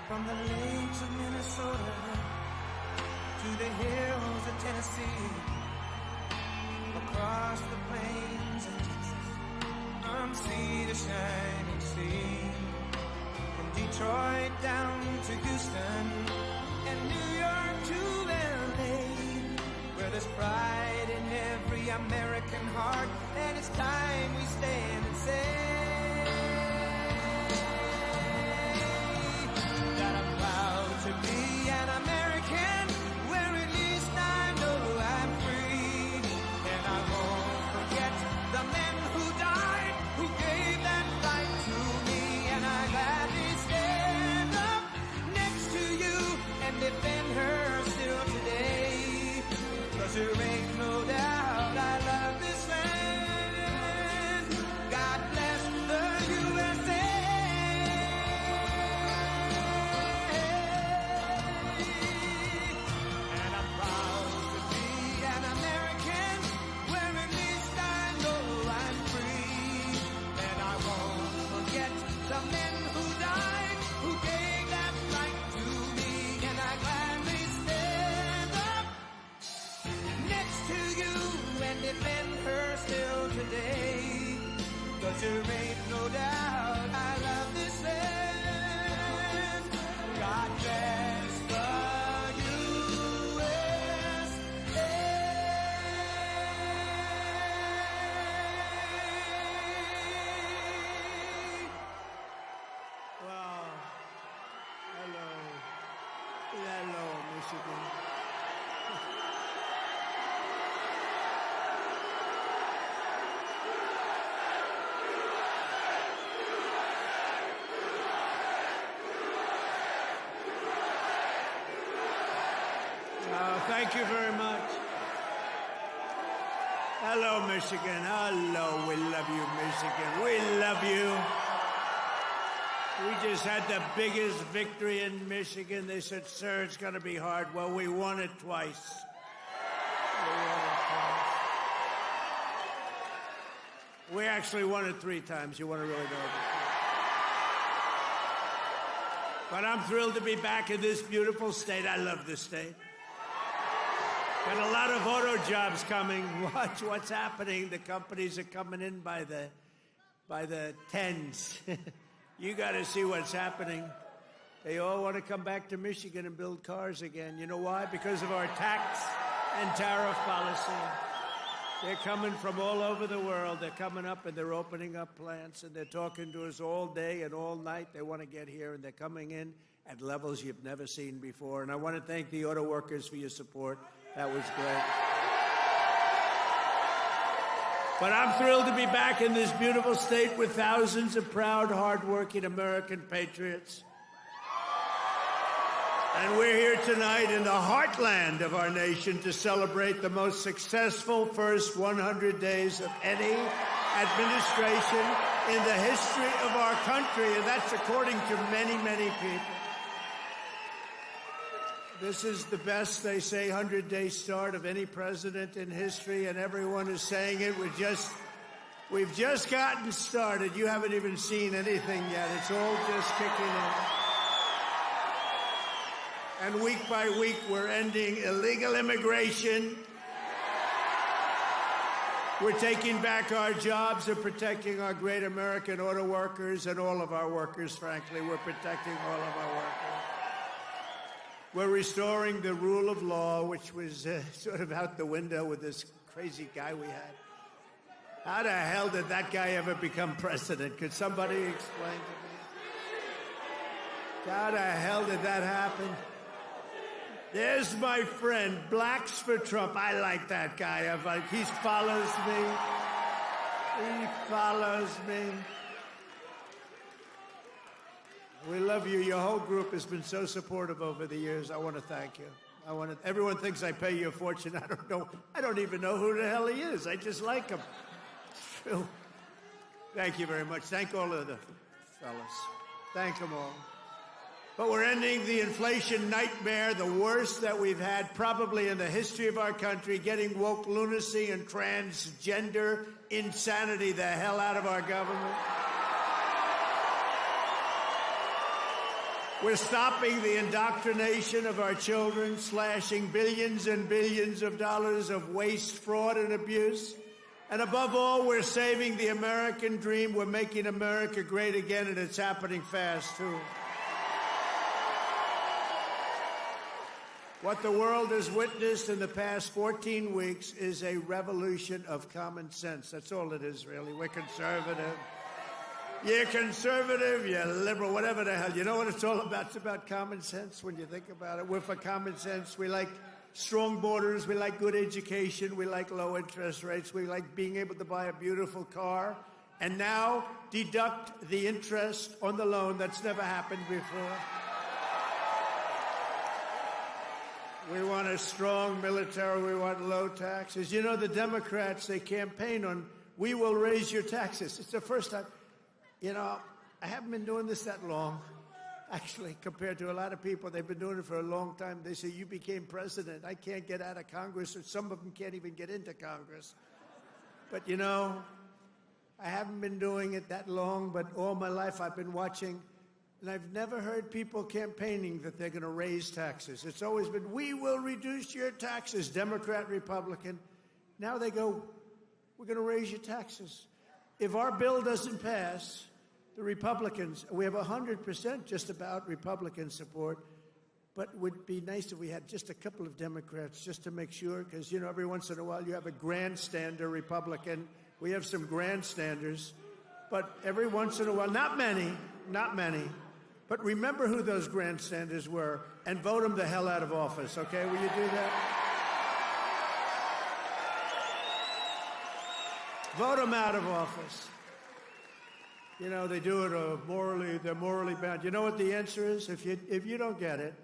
From the lakes of Minnesota to the hills of Tennessee, across the plains of Texas, from sea to shining sea, from Detroit down to Houston and New York to LA, where there's pride in every American heart, and it's time we stand and say that I'm proud to be an American, where at least I know I'm free, and I won't forget the men who died, who gave that right to me, and I gladly stand up next to you and defend her still today, 'cause there ain't no doubt I love this land. God bless the USA. And I'm proud to be an American, where at least I know I'm free, and I won't forget the men who died, who gave that right to me, and I gladly stand up next to you and defend her still today, 'cause there ain't no doubt I love this land. God bless the USA. Wow. Hello. Hello, Michigan. Thank you very much. Hello, Michigan. Hello. We love you, Michigan. We love you. We just had the biggest victory in Michigan. They said, sir, it's going to be hard. Well, we won it twice. We won it twice. We actually won it 3 times. You want to really know that? But I'm thrilled to be back in this beautiful state. I love this state. Got a lot of auto jobs coming. Watch what's happening. The companies are coming in by the tens. You got to see what's happening. They all want to come back to Michigan and build cars again. You know why? Because of our tax and tariff policy. They're coming from all over the world. They're coming up and they're opening up plants, and they're talking to us all day and all night. They want to get here, and they're coming in at levels you've never seen before. And I want to thank the auto workers for your support. That was great. But I'm thrilled to be back in this beautiful state with thousands of proud, hardworking American patriots. And we're here tonight in the heartland of our nation to celebrate the most successful first 100 days of any administration in the history of our country, and that's according to many, many people. This is the best, they say, 100-day start of any president in history, and everyone is saying it. We've just gotten started. You haven't even seen anything yet. It's all just kicking in. And week by week, we're ending illegal immigration. We're taking back our jobs and protecting our great American auto workers and all of our workers, frankly. We're protecting all of our workers. We're restoring the rule of law, which was sort of out the window with this crazy guy we had. How the hell did that guy ever become president? Could somebody explain to me? How the hell did that happen? There's my friend, Blacks for Trump. I like that guy. He follows me. He follows me. We love you. Your whole group has been so supportive over the years. I want to thank you. Everyone thinks I pay you a fortune. I don't know. I don't even know who the hell he is. I just like him. True. Thank you very much. Thank all of the fellas. Thank them all. But we're ending the inflation nightmare, the worst that we've had probably in the history of our country, getting woke lunacy and transgender insanity the hell out of our government. We're stopping the indoctrination of our children, slashing billions and billions of dollars of waste, fraud, and abuse. And above all, we're saving the American dream. We're making America great again, and it's happening fast, too. What the world has witnessed in the past 14 weeks is a revolution of common sense. That's all it is, really. We're conservative. You're conservative, you're liberal, whatever the hell. You know what it's all about? It's about common sense when you think about it. We're for common sense. We like strong borders. We like good education. We like low interest rates. We like being able to buy a beautiful car. And now deduct the interest on the loan. That's never happened before. We want a strong military. We want low taxes. You know, the Democrats, they campaign on, we will raise your taxes. It's the first time. You know, I haven't been doing this that long, actually, compared to a lot of people. They've been doing it for a long time. They say, you became president. I can't get out of Congress, or some of them can't even get into Congress. But, you know, I haven't been doing it that long, but all my life I've been watching, and I've never heard people campaigning that they're going to raise taxes. It's always been, we will reduce your taxes, Democrat, Republican. Now they go, we're going to raise your taxes. If our bill doesn't pass, the Republicans, we have 100% just about Republican support, but it would be nice if we had just a couple of Democrats just to make sure, because, you know, every once in a while you have a grandstander Republican. We have some grandstanders, but every once in a while, not many, but remember who those grandstanders were and vote them the hell out of office, okay? Will you do that? Vote them out of office. You know, they do it they're morally bound. You know what the answer is? If you don't get it,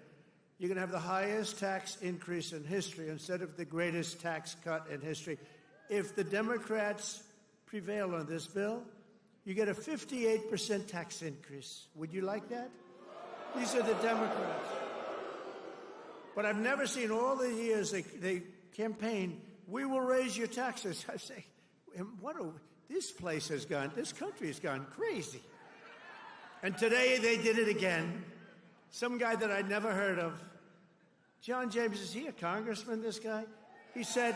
you're going to have the highest tax increase in history instead of the greatest tax cut in history. If the Democrats prevail on this bill, you get a 58% tax increase. Would you like that? These are the Democrats. But I've never seen all the years they campaign, we will raise your taxes. I say, this country has gone crazy. And today they did it again. Some guy that I'd never heard of. John James, is he a congressman, this guy? He said,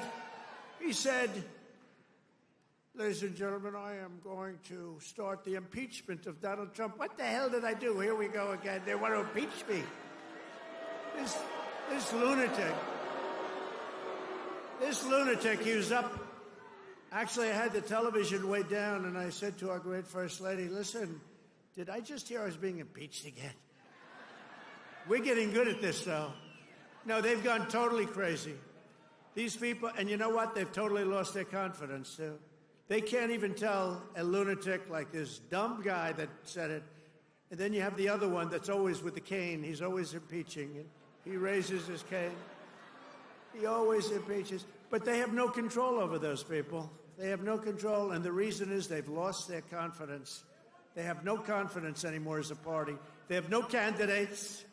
ladies and gentlemen, I am going to start the impeachment of Donald Trump. What the hell did I do? Here we go again. They want to impeach me. This lunatic, he was up. Actually, I had the television way down, and I said to our great First Lady, listen, did I just hear I was being impeached again? We're getting good at this, though. No, they've gone totally crazy. These people, and you know what? They've totally lost their confidence, too. They can't even tell a lunatic like this dumb guy that said it. And then you have the other one that's always with the cane. He's always impeaching. He raises his cane. He always impeaches. But they have no control over those people. They have no control, and the reason is they've lost their confidence. They have no confidence anymore as a party. They have no candidates.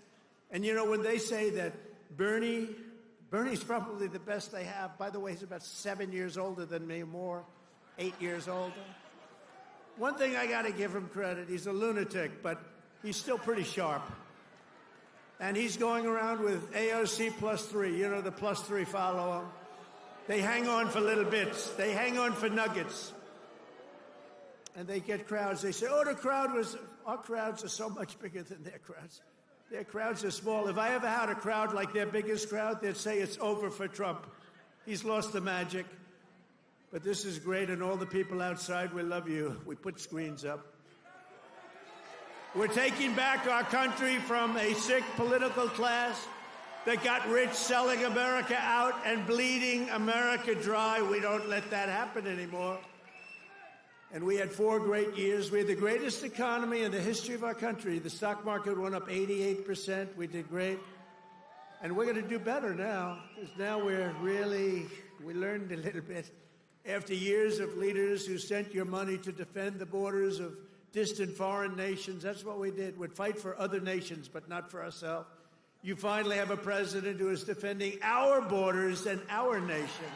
And, you know, when they say that Bernie's probably the best they have. By the way, he's about 7 years older than me, more, 8 years older. One thing I got to give him credit, he's a lunatic, but he's still pretty sharp. And he's going around with AOC +3. You know, the +3 follow him. They hang on for little bits. They hang on for nuggets. And they get crowds. They say, our crowds are so much bigger than their crowds. Their crowds are small. If I ever had a crowd like their biggest crowd, they'd say it's over for Trump. He's lost the magic. But this is great, and all the people outside, we love you. We put screens up. We're taking back our country from a sick political class that got rich selling America out and bleeding America dry. We don't let that happen anymore. And we had 4 great years. We had the greatest economy in the history of our country. The stock market went up 88%. We did great. And we're going to do better now, because now we learned a little bit. After years of leaders who sent your money to defend the borders of distant foreign nations, that's what we did. We'd fight for other nations, but not for ourselves. You finally have a president who is defending our borders and our nation.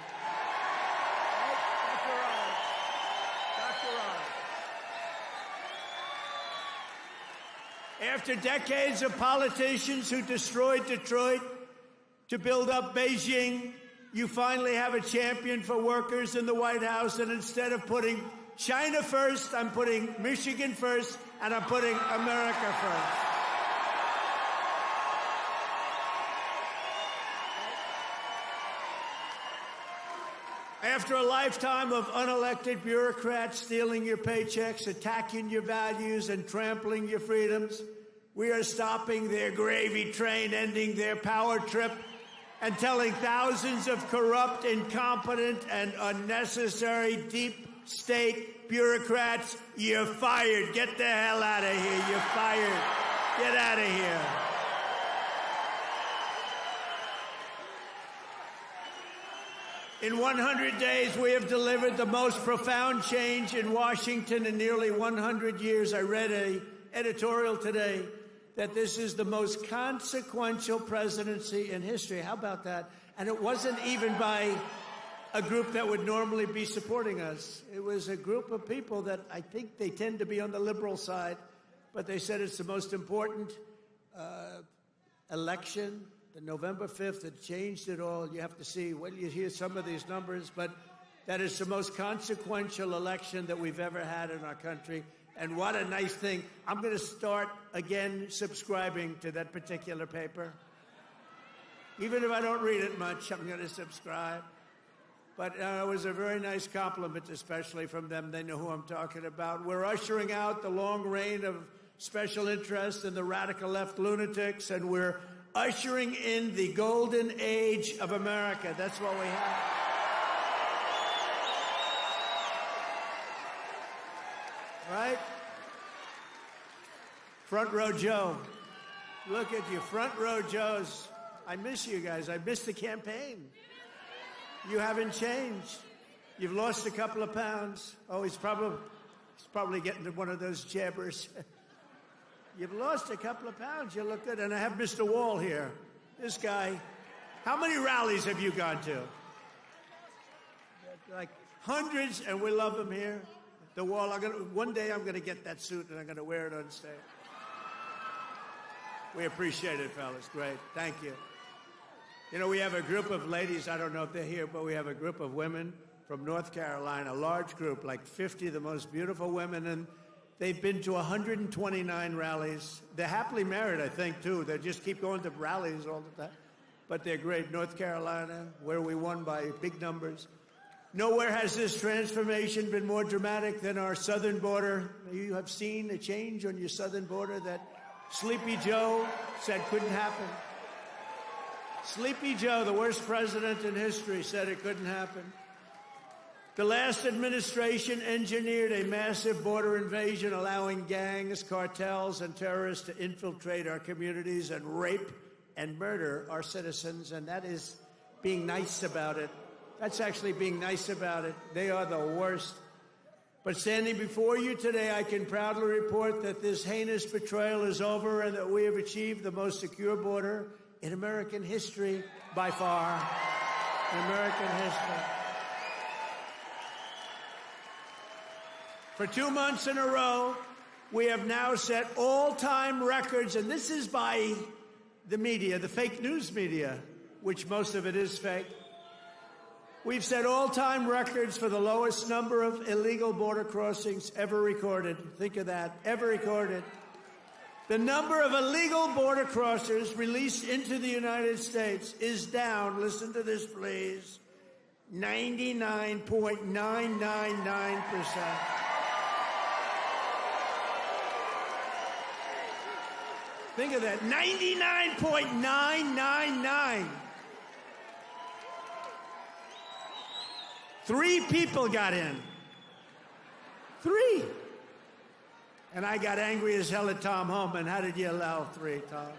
Dr. Oz. After decades of politicians who destroyed Detroit to build up Beijing, you finally have a champion for workers in the White House, and instead of putting China first, I'm putting Michigan first, and I'm putting America first. After a lifetime of unelected bureaucrats stealing your paychecks, attacking your values, and trampling your freedoms, we are stopping their gravy train, ending their power trip, and telling thousands of corrupt, incompetent, and unnecessary deep state bureaucrats, you're fired. Get the hell out of here. You're fired. Get out of here. In 100 days, we have delivered the most profound change in Washington in nearly 100 years. I read an editorial today that this is the most consequential presidency in history. How about that? And it wasn't even by a group that would normally be supporting us. It was a group of people that I think they tend to be on the liberal side, but they said it's the most important election. The November 5th, it changed it all. You have to see, well, you hear some of these numbers, but that is the most consequential election that we've ever had in our country. And what a nice thing. I'm going to start again subscribing to that particular paper. Even if I don't read it much, I'm going to subscribe. But it was a very nice compliment, especially from them. They know who I'm talking about. We're ushering out the long reign of special interests and the radical left lunatics, and we're ushering in the golden age of America. That's what we have. Right? Front row Joe. Look at you, front row Joes. I miss you guys. I miss the campaign. You haven't changed. You've lost a couple of pounds. Oh, he's probably getting to one of those jabbers. You've lost a couple of pounds. You look good. And I have Mr. Wall here. This guy. How many rallies have you gone to? Like hundreds, and we love him here. The Wall. One day I'm going to get that suit and I'm going to wear it on stage. We appreciate it, fellas. Great. Thank you. You know, we have a group of ladies, I don't know if they're here, but we have a group of women from North Carolina, a large group, like 50 of the most beautiful women, and they've been to 129 rallies. They're happily married, I think, too. They just keep going to rallies all the time. But they're great. North Carolina, where we won by big numbers. Nowhere has this transformation been more dramatic than our southern border. You have seen a change on your southern border that Sleepy Joe said couldn't happen. Sleepy Joe, the worst president in history, said it couldn't happen. The last administration engineered a massive border invasion, allowing gangs, cartels, and terrorists to infiltrate our communities and rape and murder our citizens, and that is being nice about it. That's actually being nice about it. They are the worst. But standing before you today, I can proudly report that this heinous betrayal is over and that we have achieved the most secure border in American history by far. In American history. For 2 months in a row, we have now set all-time records, and this is by the media, the fake news media, which most of it is fake. We've set all-time records for the lowest number of illegal border crossings ever recorded. Think of that, ever recorded. The number of illegal border crossers released into the United States is down, listen to this please, 99.999%. Think of that, 99.999. 3 people got in. 3. And I got angry as hell at Tom Homan. How did you allow 3, Tom?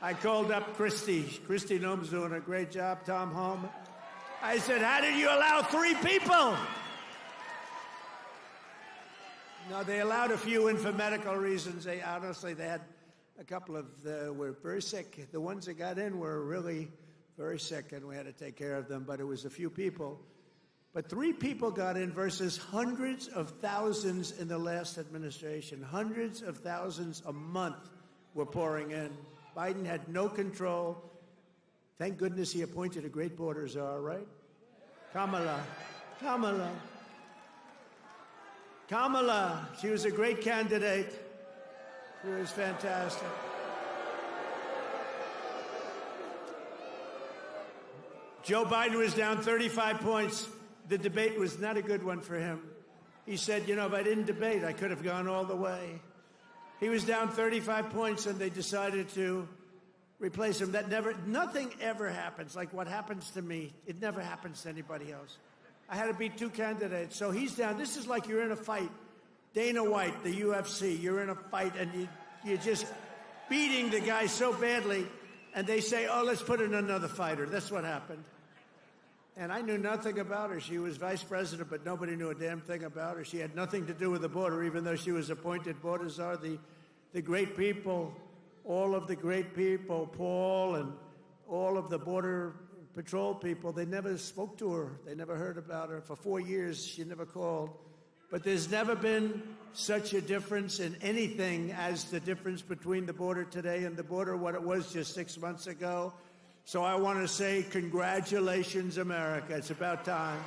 I called up Christy. Christy Noem's doing a great job, Tom Homan. I said, how did you allow 3 people? No, they allowed a few in for medical reasons. They had a couple of were very sick. The ones that got in were really very sick, and we had to take care of them. But it was a few people. But 3 people got in versus hundreds of thousands in the last administration. Hundreds of thousands a month were pouring in. Biden had no control. Thank goodness he appointed a great border czar, right? Kamala. She was a great candidate. She was fantastic. Joe Biden was down 35 points. The debate was not a good one for him. He said, you know, if I didn't debate, I could have gone all the way. He was down 35 points, and they decided to replace him. Nothing ever happens like what happens to me. It never happens to anybody else. I had to beat 2 candidates, so he's down. This is like you're in a fight. Dana White, the UFC, you're in a fight, and you're just beating the guy so badly, and they say, oh, let's put in another fighter. That's what happened. And I knew nothing about her. She was vice president, but nobody knew a damn thing about her. She had nothing to do with the border, even though she was appointed border czar. The great people, all of the great people, Paul and all of the Border Patrol people, they never spoke to her. They never heard about her. For 4 years, she never called. But there's never been such a difference in anything as the difference between the border today and the border what it was just 6 months ago. So I want to say congratulations, America. It's about time.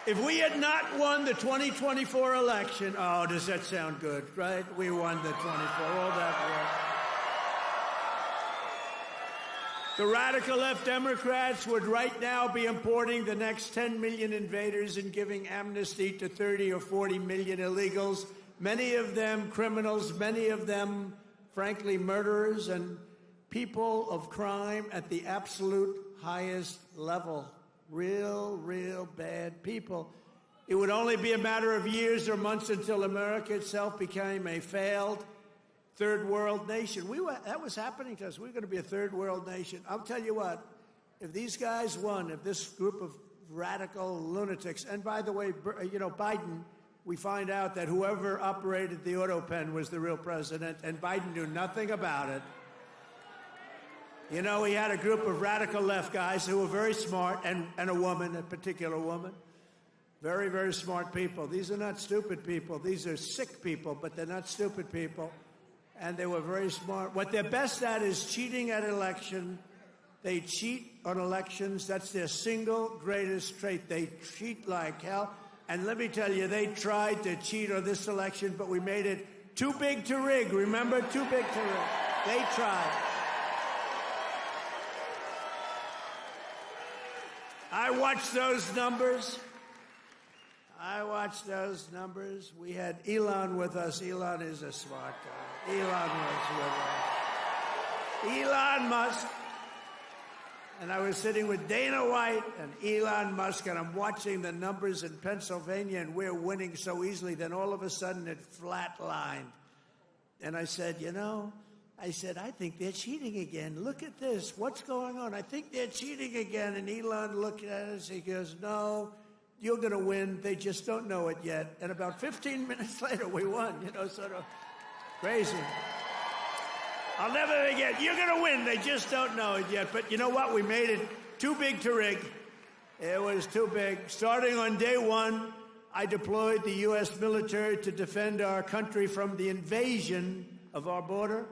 If we had not won the 2024 election, oh, does that sound good, right? We won the 24, all that work. The radical left Democrats would right now be importing the next 10 million invaders and giving amnesty to 30 or 40 million illegals, many of them criminals, many of them, frankly, murderers and people of crime at the absolute highest level. Real bad people. It would only be a matter of years or months until America itself became a failed third world nation. That was happening to us. We're going to be a third world nation. I'll tell you what, if these guys won, if this group of radical lunatics, and by the way, you know, Biden, we find out that whoever operated the auto pen was the real president, and Biden knew nothing about it. You know, he had a group of radical left guys who were very smart, and a woman, a particular woman. Very, very smart people. These are not stupid people. These are sick people, but they're not stupid people. And they were very smart. What they're best at is cheating at election. They cheat on elections. That's their single greatest trait. They cheat like hell. And let me tell you, they tried to cheat on this election, but we made it too big to rig. Remember? Too big to rig. They tried. I watched those numbers. We had Elon with us. Elon is a smart guy. Elon was with us. Elon Musk. And I was sitting with Dana White and Elon Musk, and I'm watching the numbers in Pennsylvania, and we're winning so easily. Then all of a sudden it flatlined. And I said, I think they're cheating again. Look at this. What's going on? I think they're cheating again. And Elon looked at us. He goes, no, you're going to win. They just don't know it yet. And about 15 minutes later, we won, sort of crazy. I'll never forget. You're going to win. They just don't know it yet. But you know what? We made it too big to rig. It was too big. Starting on day one, I deployed the U.S. military to defend our country from the invasion of our border.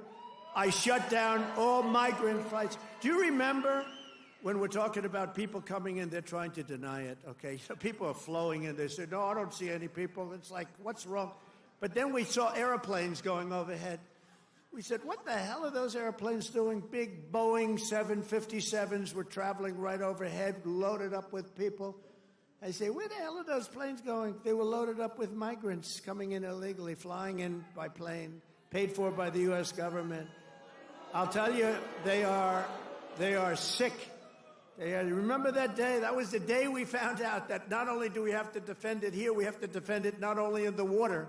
I shut down all migrant flights. Do you remember when we're talking about people coming in, they're trying to deny it, okay? So people are flowing in. They say, no, I don't see any people. It's like, what's wrong? But then we saw airplanes going overhead. We said, what the hell are those airplanes doing? Big Boeing 757s were traveling right overhead, loaded up with people. I say, where the hell are those planes going? They were loaded up with migrants coming in illegally, flying in by plane, paid for by the U.S. government. I'll tell you, they are sick. Remember that day? That was the day we found out that not only do we have to defend it here, we have to defend it not only in the water,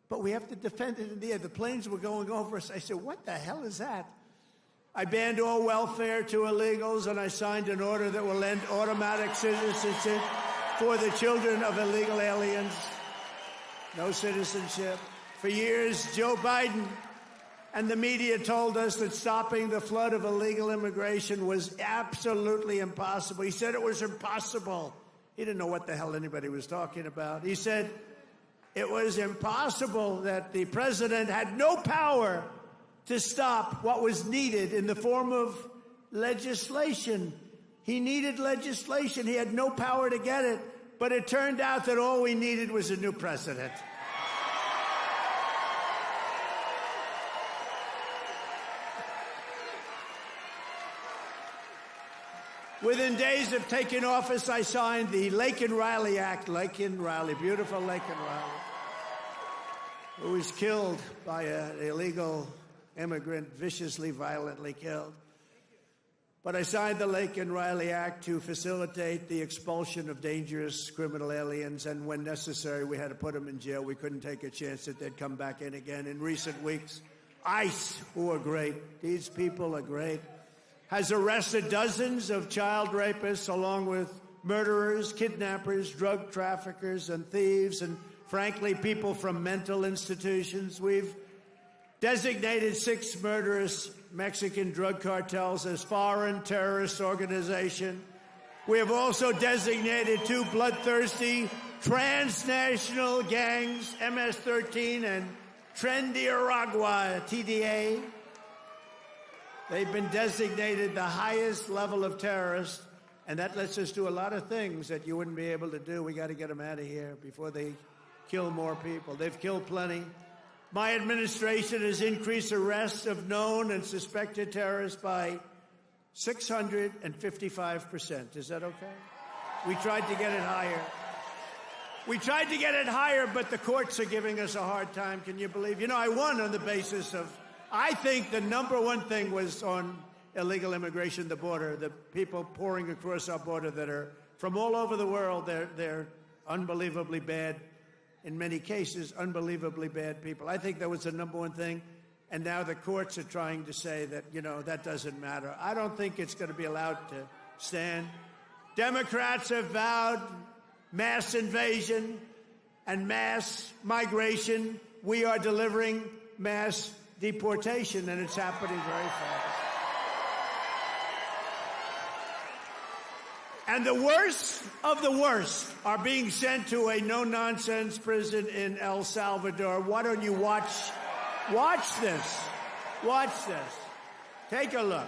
but we have to defend it in the air. The planes were going over us. I said, what the hell is that? I banned all welfare to illegals, and I signed an order that will end automatic citizenship for the children of illegal aliens. No citizenship. For years, Joe Biden And the media told us that stopping the flood of illegal immigration was absolutely impossible. He said it was impossible. He didn't know what the hell anybody was talking about. He said it was impossible, that the president had no power to stop what was needed in the form of legislation. He needed legislation. He had no power to get it. But it turned out that all we needed was a new president. Within days of taking office, I signed the Laken Riley Act. Laken Riley, beautiful Laken Riley, who was killed by an illegal immigrant, viciously, violently killed. But I signed the Laken Riley Act to facilitate the expulsion of dangerous criminal aliens, and when necessary, we had to put them in jail. We couldn't take a chance that they'd come back in again. In recent weeks, ICE, who are great, these people are great, has arrested dozens of child rapists along with murderers, kidnappers, drug traffickers, and thieves, and frankly, people from mental institutions. We've designated 6 murderous Mexican drug cartels as foreign terrorist organizations. We have also designated 2 bloodthirsty transnational gangs, MS-13 and Trendiaragua, TDA. They've been designated the highest level of terrorists, and that lets us do a lot of things that you wouldn't be able to do. We got to get them out of here before they kill more people. They've killed plenty. My administration has increased arrests of known and suspected terrorists by 655%. Is that okay? We tried to get it higher. We tried to get it higher, but the courts are giving us a hard time. Can you believe? You know, I won on the basis of, I think the number one thing was on illegal immigration, the border, the people pouring across our border that are from all over the world. They're unbelievably bad, in many cases, unbelievably bad people. I think that was the number one thing. And now the courts are trying to say that, you know, that doesn't matter. I don't think it's going to be allowed to stand. Democrats have vowed mass invasion and mass migration. We are delivering mass deportation, and it's happening very fast. And the worst of the worst are being sent to a no-nonsense prison in El Salvador. Why don't you watch this? Watch this. Take a look.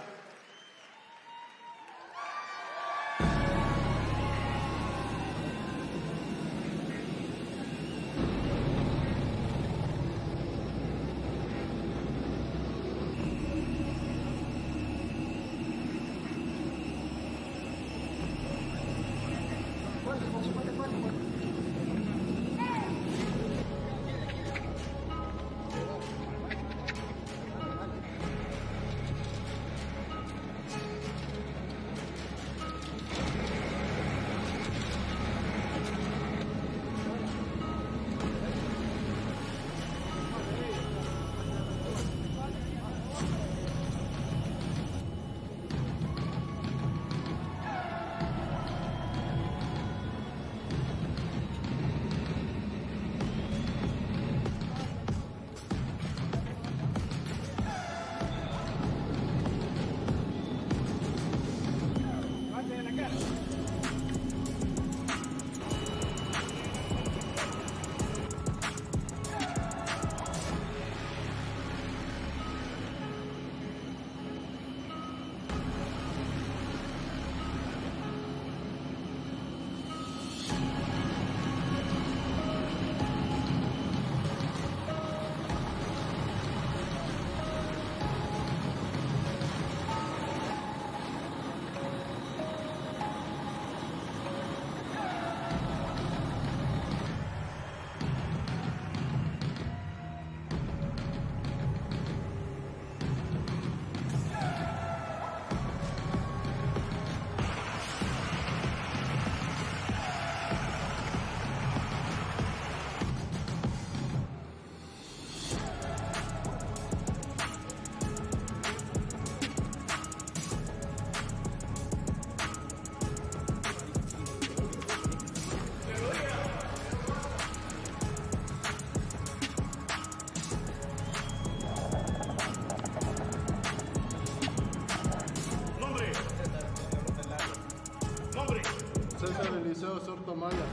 Sotomayor.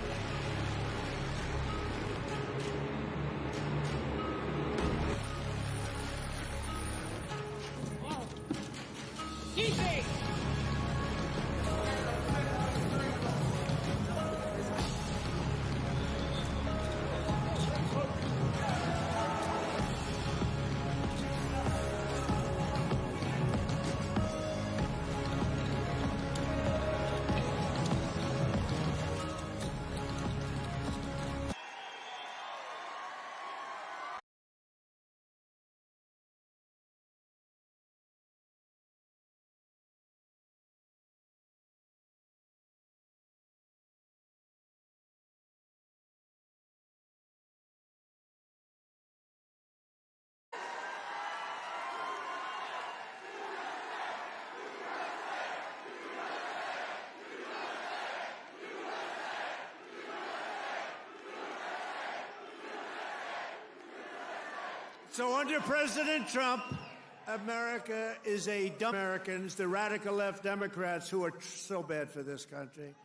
So under President Trump, America is a dumb Americans, the radical left Democrats who are so bad for this country,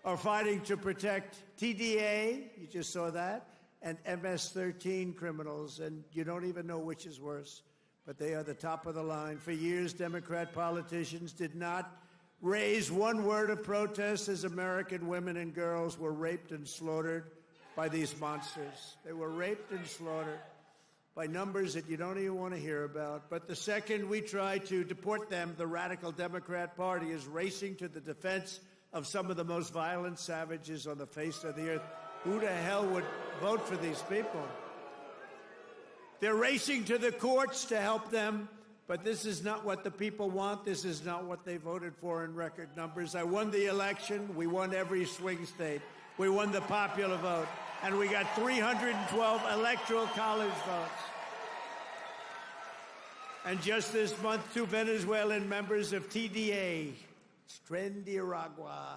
are fighting to protect TDA, you just saw that, and MS-13 criminals, and you don't even know which is worse, but they are the top of the line. For years, Democrat politicians did not raise one word of protest as American women and girls were raped and slaughtered by these monsters. They were raped and slaughtered by numbers that you don't even want to hear about. But the second we try to deport them, the radical Democrat Party is racing to the defense of some of the most violent savages on the face of the earth. Who the hell would vote for these people? They're racing to the courts to help them, but this is not what the people want. This is not what they voted for in record numbers. I won the election. We won every swing state. We won the popular vote. And we got 312 electoral college votes. And just this month, 2 Venezuelan members of TDA, Tren de Aragua,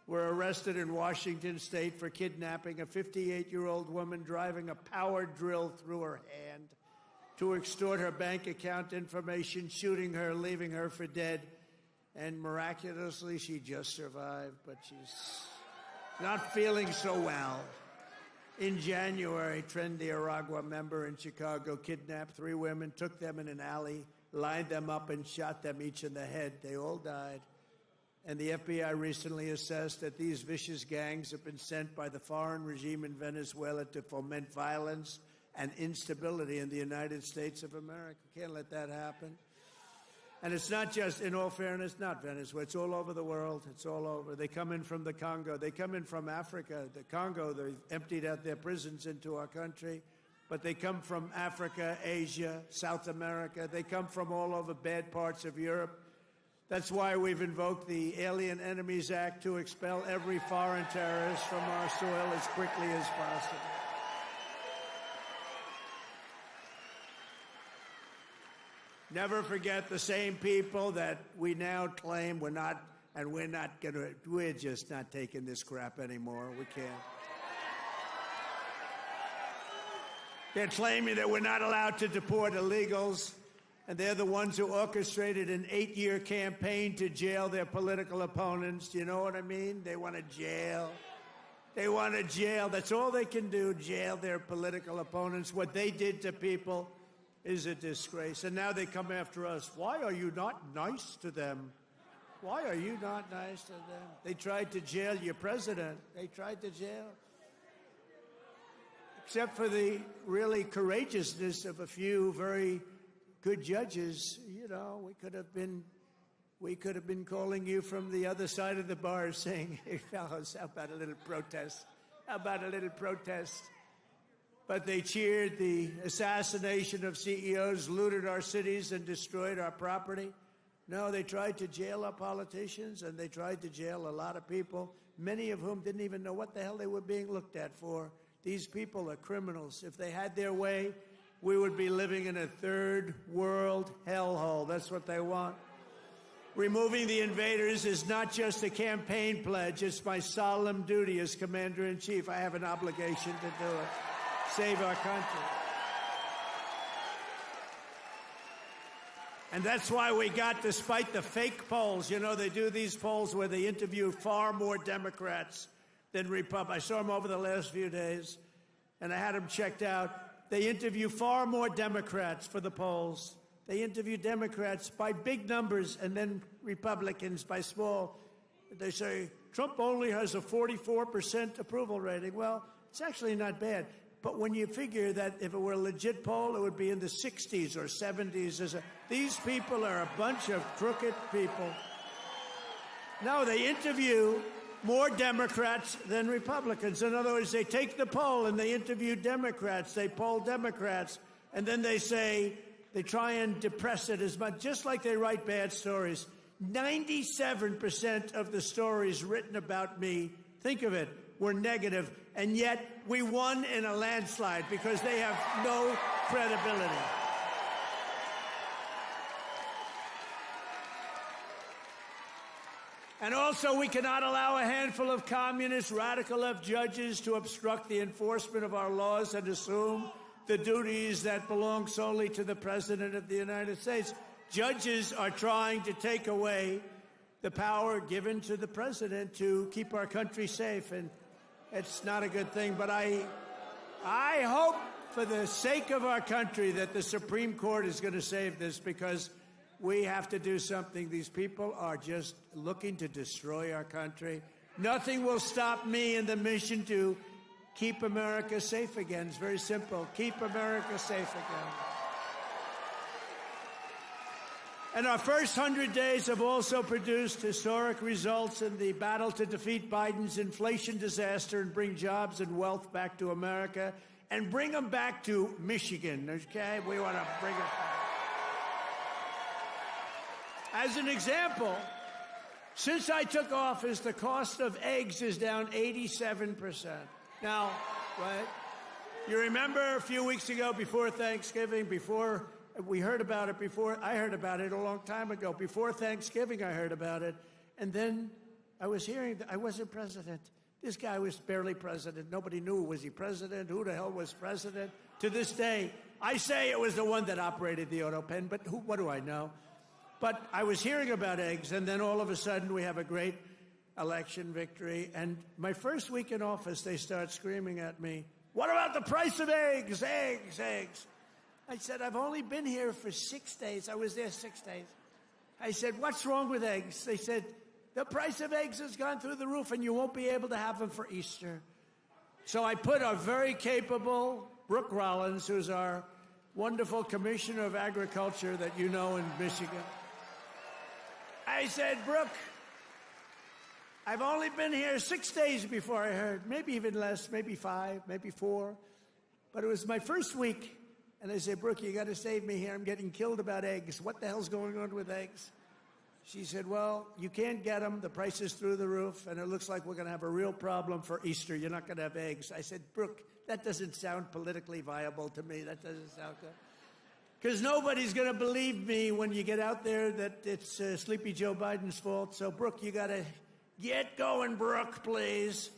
were arrested in Washington state for kidnapping a 58-year-old woman, driving a power drill through her hand to extort her bank account information, shooting her, leaving her for dead. And miraculously, she just survived, but she's not feeling so well. In January, Tren de Aragua member in Chicago kidnapped 3 women, took them in an alley, lined them up, and shot them each in the head. They all died. And the FBI recently assessed that these vicious gangs have been sent by the foreign regime in Venezuela to foment violence and instability in the United States of America. Can't let that happen. And it's not just, in all fairness, not Venezuela. It's all over the world. It's all over. They come in from the Congo. They come in from Africa. The Congo, they emptied out their prisons into our country. But they come from Africa, Asia, South America. They come from all over bad parts of Europe. That's why we've invoked the Alien Enemies Act to expel every foreign terrorist from our soil as quickly as possible. Never forget the same people that we now claim we're just not taking this crap anymore. We can't. They're claiming that we're not allowed to deport illegals, and they're the ones who orchestrated an 8-year campaign to jail their political opponents. Do you know what I mean? They want to jail. They want to jail. That's all they can do, jail their political opponents. What they did to people is a disgrace. And now they come after us. Why are you not nice to them? Why are you not nice to them? They tried to jail your president. They tried to jail. Except for the really courageousness of a few very good judges, you know, we could have been calling you from the other side of the bar saying, hey, fellas, how about a little protest? How about a little protest? But they cheered the assassination of CEOs, looted our cities, and destroyed our property. No, they tried to jail our politicians, and they tried to jail a lot of people, many of whom didn't even know what the hell they were being looked at for. These people are criminals. If they had their way, we would be living in a third world hellhole. That's what they want. Removing the invaders is not just a campaign pledge. It's my solemn duty as Commander-in-Chief. I have an obligation to do it. Save our country. And that's why we got, despite the fake polls, you know, they do these polls where they interview far more Democrats than Republicans. I saw them over the last few days, and I had them checked out. They interview far more Democrats for the polls. They interview Democrats by big numbers and then Republicans by small. They say, Trump only has a 44% approval rating. Well, it's actually not bad. But when you figure that if it were a legit poll, it would be in the 60s or 70s. These people are a bunch of crooked people. No, they interview more Democrats than Republicans. In other words, they take the poll and they interview Democrats. They poll Democrats. And then they say, they try and depress it as much, just like they write bad stories. 97% of the stories written about me, think of it, were negative. And yet we won in a landslide because they have no credibility. And also, we cannot allow a handful of communist, radical left judges to obstruct the enforcement of our laws and assume the duties that belong solely to the President of the United States. Judges are trying to take away the power given to the President to keep our country safe, and it's not a good thing. But I hope, for the sake of our country, that the Supreme Court is going to save this, because we have to do something. These people are just looking to destroy our country. Nothing will stop me in the mission to keep America safe again. It's very simple. Keep America safe again. And our first 100 days have also produced historic results in the battle to defeat Biden's inflation disaster and bring jobs and wealth back to America and bring them back to Michigan, okay? We want to bring it back. As an example, since I took office, the cost of eggs is down 87%. Now, right? You remember a few weeks ago, before Thanksgiving, before we heard about it, I heard about it a long time ago. Before Thanksgiving, I heard about it. And then I was hearing that I wasn't president. This guy was barely president. Nobody knew, was he president? Who the hell was president? To this day, I say it was the one that operated the auto pen, but what do I know? But I was hearing about eggs, and then all of a sudden we have a great election victory. And my first week in office, they start screaming at me, what about the price of eggs, eggs, eggs? I said, I've only been here for 6 days. I was there 6 days. I said, what's wrong with eggs? They said, the price of eggs has gone through the roof, and you won't be able to have them for Easter. So I put our very capable Brooke Rollins, who's our wonderful Commissioner of Agriculture that you know in Michigan. I said, Brooke, I've only been here 6 days before I heard, maybe even less, maybe 5, maybe 4. But it was my first week. And I said, Brooke, you got to save me here. I'm getting killed about eggs. What the hell's going on with eggs? She said, well, you can't get them. The price is through the roof. And it looks like we're going to have a real problem for Easter. You're not going to have eggs. I said, Brooke, that doesn't sound politically viable to me. That doesn't sound good. Because nobody's going to believe me when you get out there that it's Sleepy Joe Biden's fault. So, Brooke, you got to get going, Brooke, please.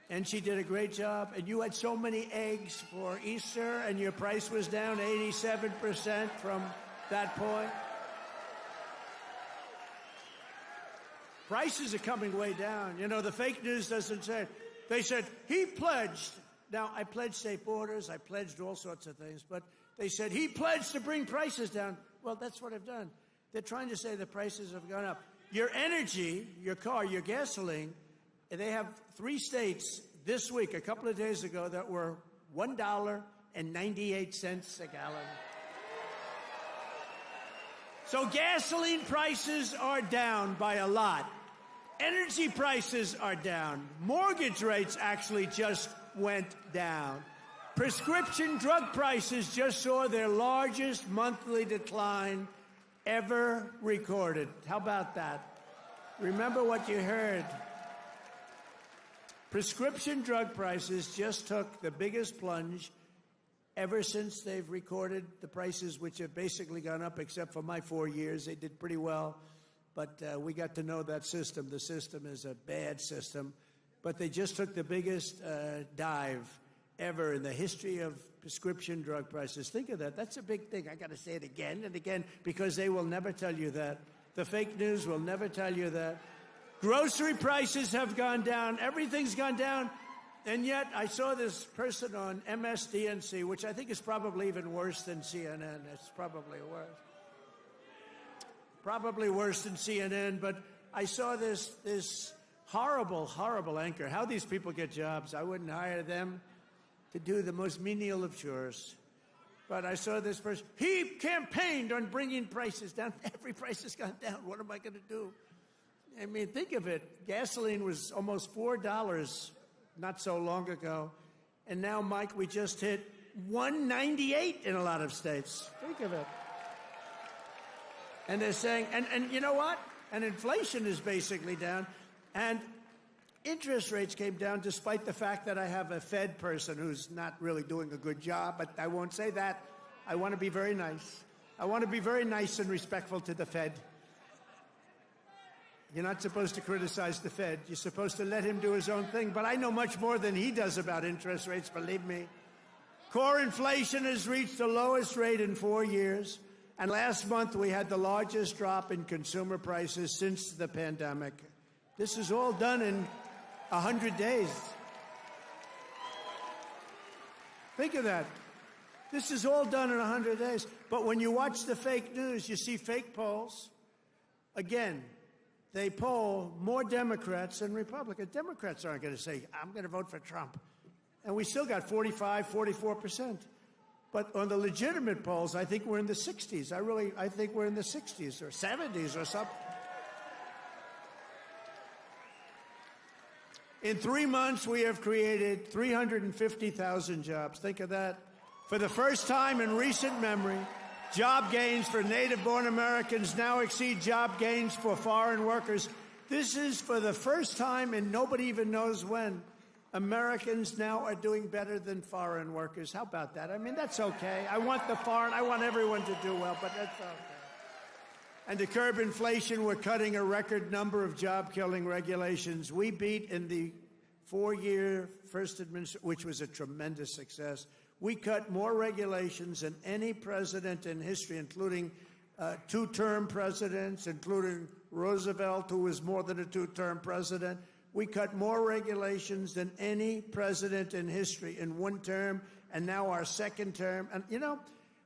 And she did a great job. And you had so many eggs for Easter, and your price was down 87% from that point. Prices are coming way down. You know, the fake news doesn't say. They said, he pledged. Now, I pledged safe borders. I pledged all sorts of things. But they said, he pledged to bring prices down. Well, that's what I've done. They're trying to say the prices have gone up. Your energy, your car, your gasoline, they have 3 states this week, a couple of days ago, that were $1.98 a gallon. So gasoline prices are down by a lot. Energy prices are down. Mortgage rates actually just went down. Prescription drug prices just saw their largest monthly decline ever recorded. How about that? Remember what you heard. Prescription drug prices just took the biggest plunge ever since they've recorded the prices, which have basically gone up, except for my 4 years. They did pretty well, but we got to know that system. The system is a bad system, but they just took the biggest dive ever in the history of prescription drug prices. Think of that. That's a big thing. I got to say it again and again, because they will never tell you that. The fake news will never tell you that. Grocery prices have gone down. Everything's gone down. And yet I saw this person on MSDNC, which I think is probably even worse than CNN. It's probably worse. Probably worse than CNN. But I saw this horrible, horrible anchor. How these people get jobs. I wouldn't hire them to do the most menial of chores. But I saw this person. He campaigned on bringing prices down. Every price has gone down. What am I going to do? I mean, think of it. Gasoline was almost $4 not so long ago. And now, Mike, we just hit $1.98 in a lot of states. Think of it. And they're saying, and you know what? And inflation is basically down. And interest rates came down despite the fact that I have a Fed person who's not really doing a good job, but I won't say that. I want to be very nice. I want to be very nice and respectful to the Fed. You're not supposed to criticize the Fed. You're supposed to let him do his own thing. But I know much more than he does about interest rates, believe me. Core inflation has reached the lowest rate in 4 years. And last month, we had the largest drop in consumer prices since the pandemic. This is all done in 100 days. Think of that. This is all done in 100 days. But when you watch the fake news, you see fake polls. Again, they poll more Democrats than Republicans. Democrats aren't going to say, I'm going to vote for Trump. And we still got 45, 44%. But on the legitimate polls, I think we're in the 60s. I think we're in the 60s or 70s or something. In 3 months, we have created 350,000 jobs. Think of that. For the first time in recent memory, job gains for native-born Americans now exceed job gains for foreign workers. This is for the first time, and nobody even knows when, Americans now are doing better than foreign workers. How about that? I mean, that's okay. I want everyone to do well, but that's okay. And to curb inflation, we're cutting a record number of job-killing regulations. We beat in the 4-year first administration, which was a tremendous success. We cut more regulations than any president in history, including 2-term presidents, including Roosevelt, who was more than a 2-term president. We cut more regulations than any president in history in 1 term, and now our 2nd term. And, you know,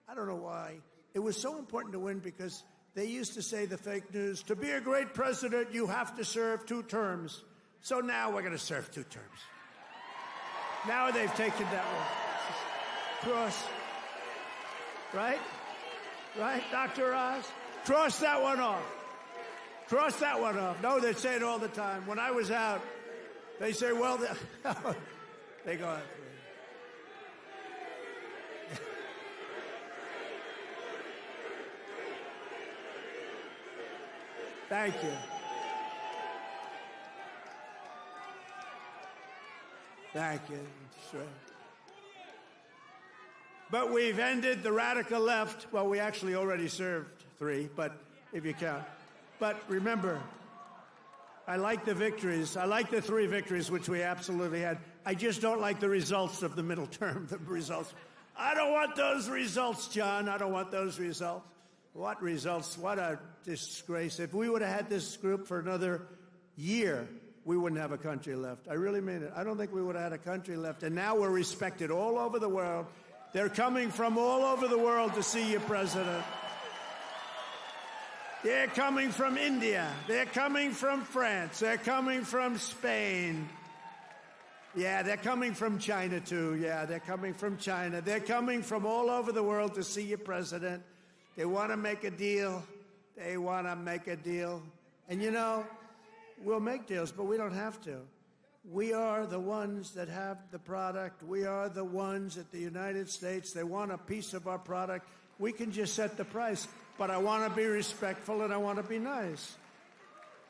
I don't know why. It was so important to win because they used to say, the fake news, to be a great president, you have to serve 2 terms. So now we're going to serve 2 terms. Now they've taken that one. Cross. Right? Right, Dr. Oz? Cross that one off. Cross that one off. No, they say it all the time. When I was out, they say, well, they go, thank you. Thank you. Sure. But we've ended the radical left. Well, we actually already served 3, but if you count. But remember, I like the victories. I like the 3 victories, which we absolutely had. I just don't like the results of the middle term, the results. I don't want those results, John. I don't want those results. What results? What a disgrace. If we would have had this group for another year, we wouldn't have a country left. I really mean it. I don't think we would have had a country left. And now we're respected all over the world. They're coming from all over the world to see you, President. They're coming from India. They're coming from France. They're coming from Spain. Yeah, they're coming from China, too. Yeah, they're coming from China. They're coming from all over the world to see you, President. They want to make a deal. They want to make a deal. And, you know, we'll make deals, but we don't have to. We are the ones that have the product. We are the ones at the United States. They want a piece of our product. We can just set the price. But I want to be respectful and I want to be nice.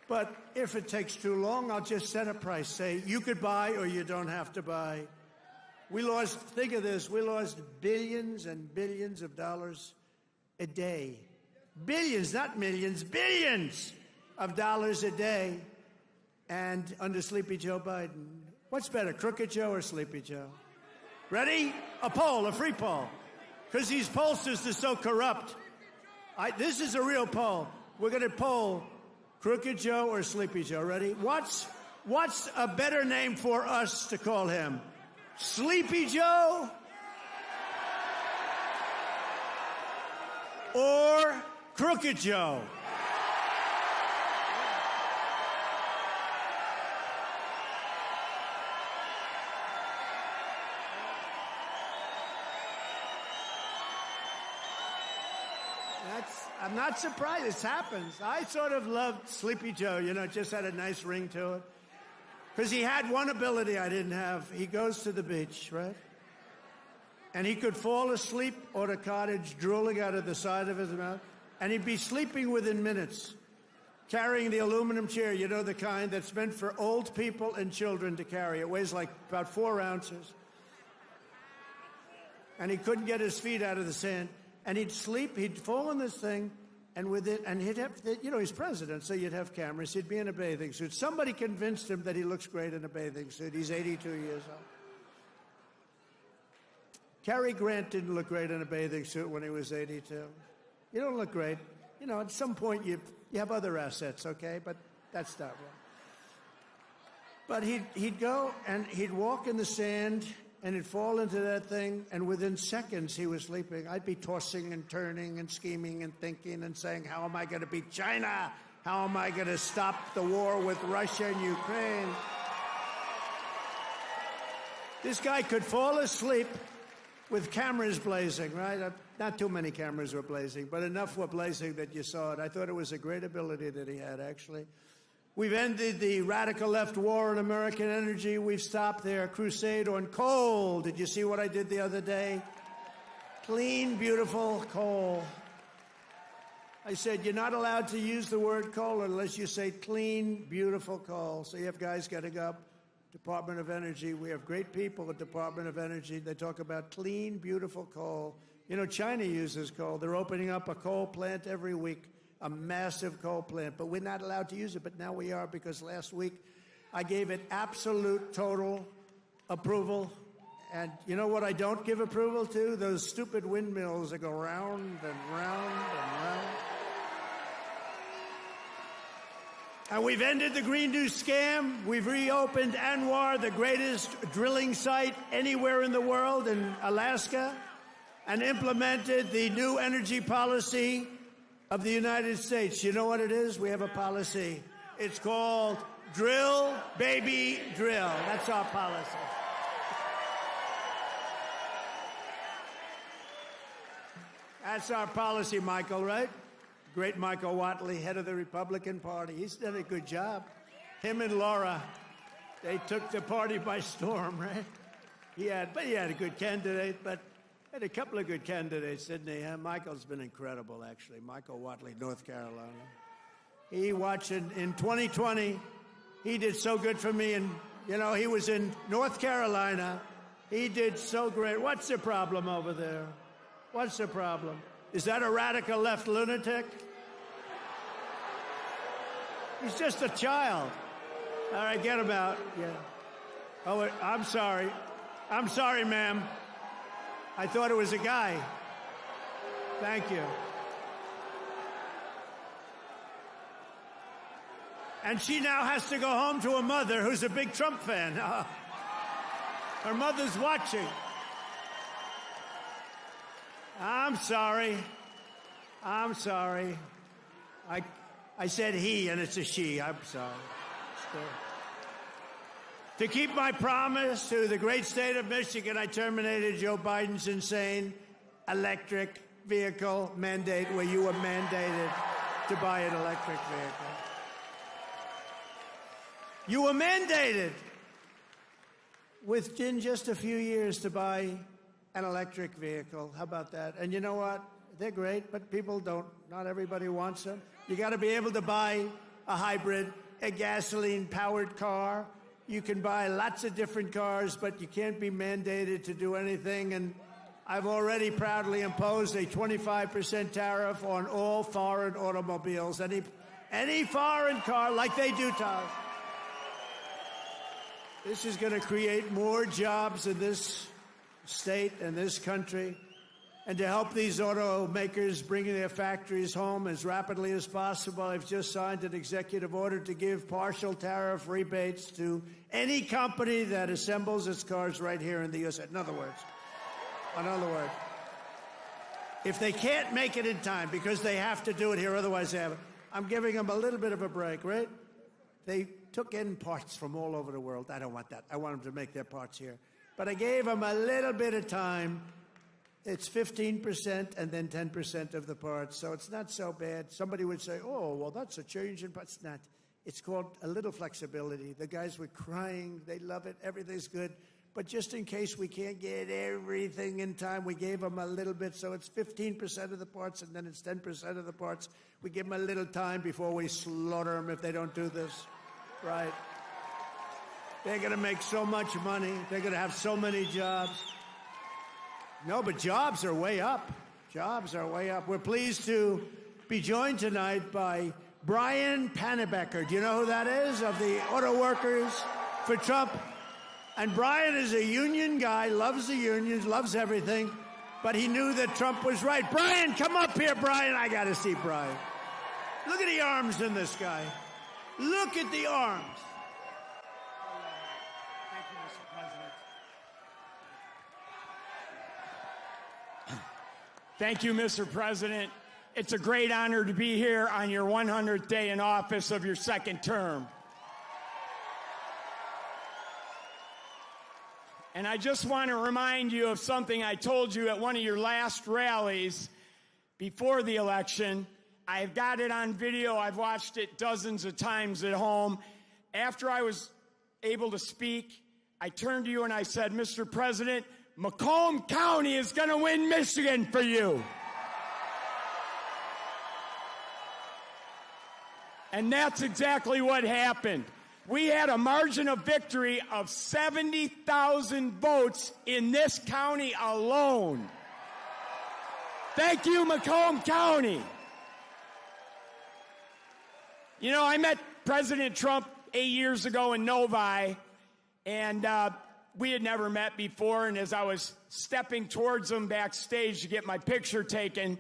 But if it takes too long, I'll just set a price. Say, you could buy or you don't have to buy. We lost, think of this, we lost billions and billions of dollars a day. Billions, not millions, billions of dollars a day. And under Sleepy Joe Biden. What's better, Crooked Joe or Sleepy Joe? Ready? A poll, a free poll. Because these pollsters are so corrupt. This is a real poll. We're going to poll Crooked Joe or Sleepy Joe? Ready? What's a better name for us to call him? Sleepy Joe or Crooked Joe? I'm not surprised. This happens. I sort of loved Sleepy Joe. You know, it just had a nice ring to it. Because he had one ability I didn't have. He goes to the beach, right? And he could fall asleep on a cottage drooling out of the side of his mouth. And he'd be sleeping within minutes, carrying the aluminum chair, you know, the kind that's meant for old people and children to carry. It weighs like about 4 ounces. And he couldn't get his feet out of the sand. And he'd sleep, he'd fall in this thing, and he'd have, you know, he's president, so you'd have cameras. He'd be in a bathing suit. Somebody convinced him that he looks great in a bathing suit. He's 82 years old. Cary Grant didn't look great in a bathing suit when he was 82. You don't look great. You know, at some point you have other assets, okay? But that's not right. But he'd go and he'd walk in the sand, and he'd fall into that thing, and within seconds he was sleeping. I'd be tossing and turning and scheming and thinking and saying, how am I going to beat China? How am I going to stop the war with Russia and Ukraine? This guy could fall asleep with cameras blazing, right? Not too many cameras were blazing, but enough were blazing that you saw it. I thought it was a great ability that he had, actually. We've ended the radical left war on American energy. We've stopped their crusade on coal. Did you see what I did the other day? Clean, beautiful coal. I said, you're not allowed to use the word coal unless you say clean, beautiful coal. So you have guys getting up, Department of Energy. We have great people at Department of Energy. They talk about clean, beautiful coal. You know, China uses coal. They're opening up a coal plant every week. A massive coal plant, but we're not allowed to use it. But now we are, because last week I gave it absolute, total approval. And you know what I don't give approval to? Those stupid windmills that go round and round and round. And we've ended the Green New Scam. We've reopened ANWR, the greatest drilling site anywhere in the world, in Alaska, and implemented the new energy policy of the United States. You know what it is? We have a policy. It's called Drill, Baby, Drill. That's our policy. That's our policy, Michael, right? Great Michael Whatley, head of the Republican Party. He's done a good job. Him and Laura, they took the party by storm, right? He had a good candidate, but had a couple of good candidates, didn't he? Michael's been incredible, actually. Michael Whatley, North Carolina. He watched in 2020. He did so good for me. And, you know, he was in North Carolina. He did so great. What's the problem over there? What's the problem? Is that a radical left lunatic? He's just a child. All right, get him out. Yeah. Oh, I'm sorry. I'm sorry, ma'am. I thought it was a guy. Thank you. And she now has to go home to a mother who's a big Trump fan. Her mother's watching. I'm sorry. I'm sorry. I said he, and it's a she. I'm sorry. To keep my promise to the great state of Michigan, I terminated Joe Biden's insane electric vehicle mandate, where you were mandated to buy an electric vehicle. You were mandated within just a few years to buy an electric vehicle. How about that? And you know what? They're great, but people don't. Not everybody wants them. You got to be able to buy a hybrid, a gasoline-powered car. You can buy lots of different cars, but you can't be mandated to do anything. And I've already proudly imposed a 25% tariff on all foreign automobiles. Any foreign car, like they do to us. This is going to create more jobs in this state and this country And to help these automakers bring their factories home as rapidly as possible, I've just signed an executive order to give partial tariff rebates to any company that assembles its cars right here in the U.S. In other words, if they can't make it in time because they have to do it here, otherwise they have it, I'm giving them a little bit of a break, right? They took in parts from all over the world. I don't want that. I want them to make their parts here. But I gave them a little bit of time. It's 15% and then 10% of the parts, so it's not so bad. Somebody would say, oh, well, that's a change in parts. It's not. It's called a little flexibility. The guys were crying. They love it. Everything's good. But just in case we can't get everything in time, we gave them a little bit. So it's 15% of the parts and then it's 10% of the parts. We give them a little time before we slaughter them if they don't do this. Right. They're going to make so much money. They're going to have so many jobs. No, but jobs are way up. Jobs are way up. We're pleased to be joined tonight by Brian Panebecker. Do you know who that is? Of the Auto Workers for Trump. And Brian is a union guy, loves the unions, loves everything, but he knew that Trump was right. Brian, come up here, Brian. I got to see Brian. Look at the arms in this guy. Look at the arms. Thank you, Mr. President. Thank you, Mr. President. It's a great honor to be here on your 100th day in office of your second term. And I just want to remind you of something I told you at one of your last rallies before the election. I've got it on video. I've watched it dozens of times at home. After I was able to speak, I turned to you and I said, Mr. President, Macomb County is going to win Michigan for you. And that's exactly what happened. We had a margin of victory of 70,000 votes in this county alone. Thank you, Macomb County. You know, I met President Trump 8 years ago in Novi, and we had never met before, and as I was stepping towards him backstage to get my picture taken,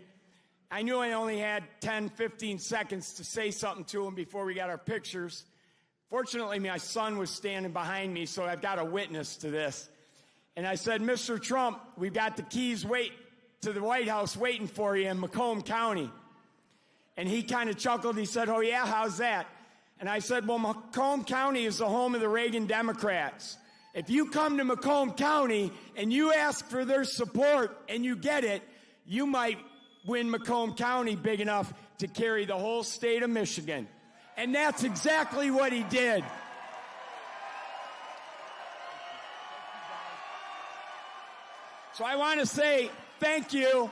I knew I only had 10, 15 seconds to say something to him before we got our pictures. Fortunately, my son was standing behind me, so I've got a witness to this. And I said, Mr. Trump, we've got the keys to the White House waiting for you in Macomb County. And he kind of chuckled. He said, oh, yeah, how's that? And I said, well, Macomb County is the home of the Reagan Democrats. If you come to Macomb County and you ask for their support and you get it, you might win Macomb County big enough to carry the whole state of Michigan. And that's exactly what he did. So I want to say thank you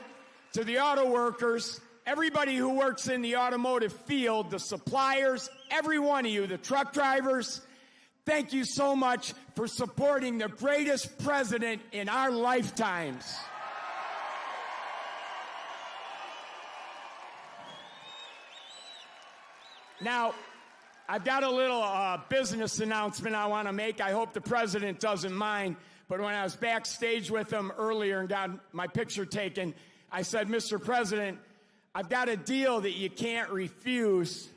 to the auto workers, everybody who works in the automotive field, the suppliers, every one of you, the truck drivers. Thank you so much for supporting the greatest president in our lifetimes. Now, I've got a little business announcement I want to make. I hope the president doesn't mind. But when I was backstage with him earlier and got my picture taken, I said, Mr. President, I've got a deal that you can't refuse.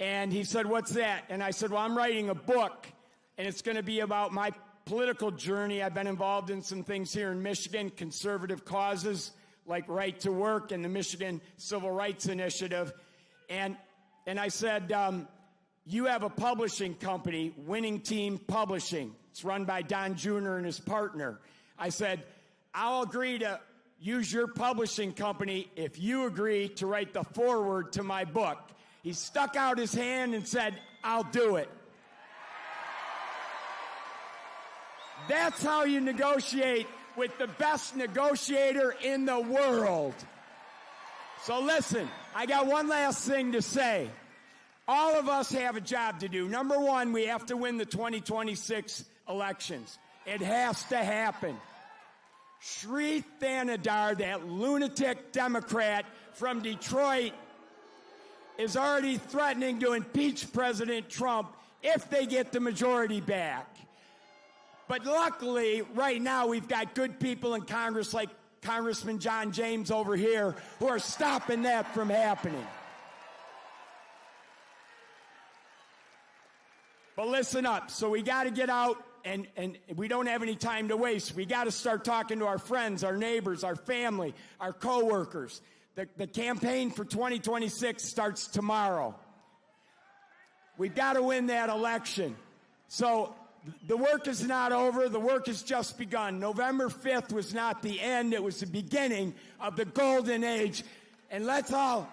And he said, what's that? And I said, well, I'm writing a book, and it's going to be about my political journey. I've been involved in some things here in Michigan, conservative causes like right to work and the Michigan Civil Rights Initiative. And I said, you have a publishing company, Winning Team Publishing. It's run by Don Jr. and his partner. I said, I'll agree to use your publishing company if you agree to write the foreword to my book. He stuck out his hand and said, I'll do it. That's how you negotiate with the best negotiator in the world. So listen, I got one last thing to say. All of us have a job to do. Number one, we have to win the 2026 elections. It has to happen. Sri Thanadar, that lunatic Democrat from Detroit, is already threatening to impeach President Trump if they get the majority back. But luckily, right now, we've got good people in Congress like Congressman John James over here, who are stopping that from happening. But listen up. So we got to get out, and we don't have any time to waste. We got to start talking to our friends, our neighbors, our family, our coworkers. The campaign for 2026 starts tomorrow. We've got to win that election. So the work is not over. The work has just begun. November 5th was not the end. It was the beginning of the golden age. And let's all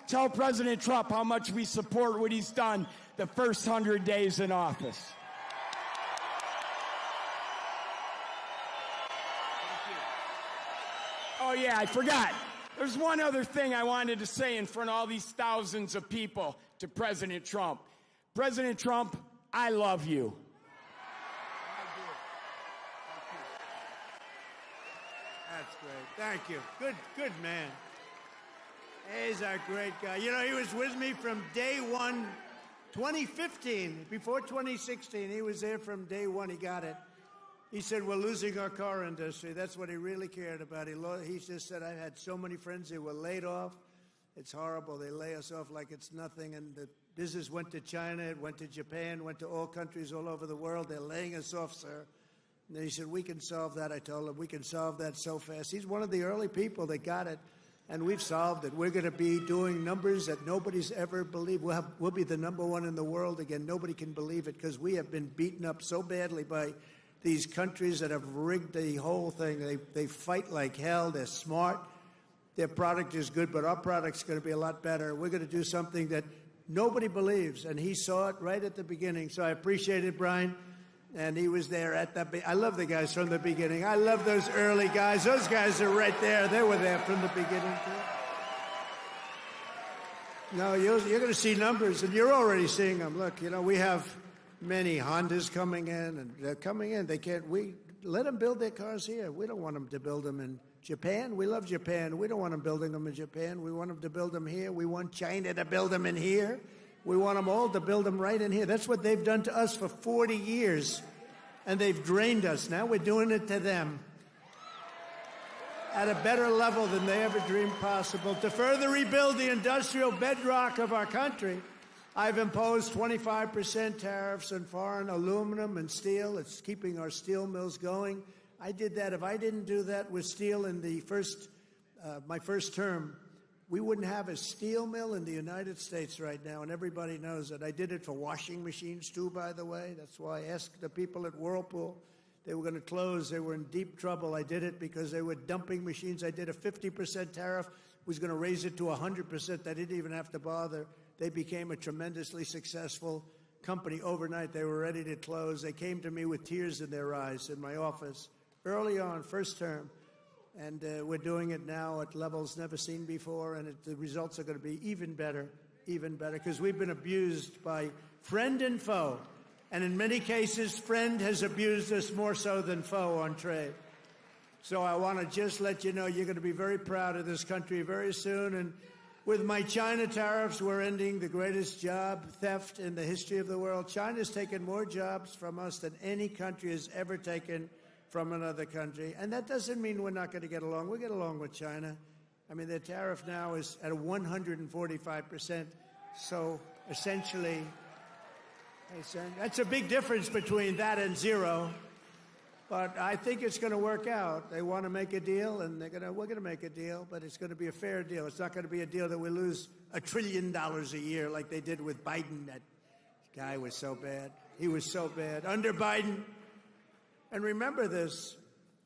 tell President Trump how much we support what he's done the first 100 days in office. Oh, yeah, I forgot. There's one other thing I wanted to say in front of all these thousands of people to President Trump. President Trump, I love you. That's great. Thank you. Good man. He's a great guy. You know, he was with me from day one, 2015. Before 2016, he was there from day one. He got it. He said, we're losing our car industry. That's what he really cared about. He just said, I've had so many friends that were laid off. It's horrible. They lay us off like it's nothing. And the business went to China, it went to Japan, went to all countries all over the world. They're laying us off, sir. And he said, we can solve that. I told him, we can solve that so fast. He's one of the early people that got it, and we've solved it. We're going to be doing numbers that nobody's ever believed. We'll be the #1 in the world again. Nobody can believe it because we have been beaten up so badly by these countries that have rigged the whole thing. They fight like hell. They're smart. Their product is good, but our product's going to be a lot better. We're going to do something that nobody believes, and he saw it right at the beginning. So I appreciate it, Brian. And he was there at the I love the guys from the beginning. I love those early guys. Those guys are right there. They were there from the beginning, too. No, you're going to see numbers, and you're already seeing them. Look, you know, we have many Hondas coming in, and they're coming in. We let them build their cars here. We don't want them to build them in Japan. We love Japan. We don't want them building them in Japan. We want them to build them here. We want China to build them in here. We want them all to build them right in here. That's what they've done to us for 40 years, and they've drained us. Now we're doing it to them at a better level than they ever dreamed possible. To further rebuild the industrial bedrock of our country, I've imposed 25% tariffs on foreign aluminum and steel. It's keeping our steel mills going. I did that. If I didn't do that with steel in the my first term, we wouldn't have a steel mill in the United States right now, and everybody knows it. I did it for washing machines, too, by the way. That's why I asked the people at Whirlpool. They were going to close. They were in deep trouble. I did it because they were dumping machines. I did a 50% tariff, was going to raise it to 100%. They didn't even have to bother. They became a tremendously successful company overnight. They were ready to close. They came to me with tears in their eyes in my office early on, first term. And we're doing it now at levels never seen before, and the results are going to be even better, because we've been abused by friend and foe. And in many cases, friend has abused us more so than foe on trade. So I want to just let you know you're going to be very proud of this country very soon. And with my China tariffs, we're ending the greatest job theft in the history of the world. China's taken more jobs from us than any country has ever taken from another country. And that doesn't mean we're not going to get along. We get along with China. I mean, their tariff now is at 145%. So essentially, that's a big difference between that and zero. But I think it's going to work out. They want to make a deal, and we're going to make a deal, but it's going to be a fair deal. It's not going to be a deal that we lose $1 trillion a year like they did with Biden. That guy was so bad. He was so bad. Under Biden, and remember this,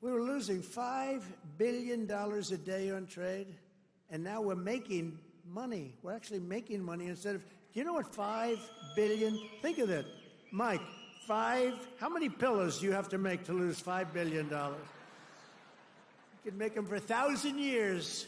we were losing $5 billion a day on trade, and now we're making money. We're actually making money instead of, do you know what $5 billion, think of that, Mike, how many pillows do you have to make to lose $5 billion? You can make them for 1,000 years.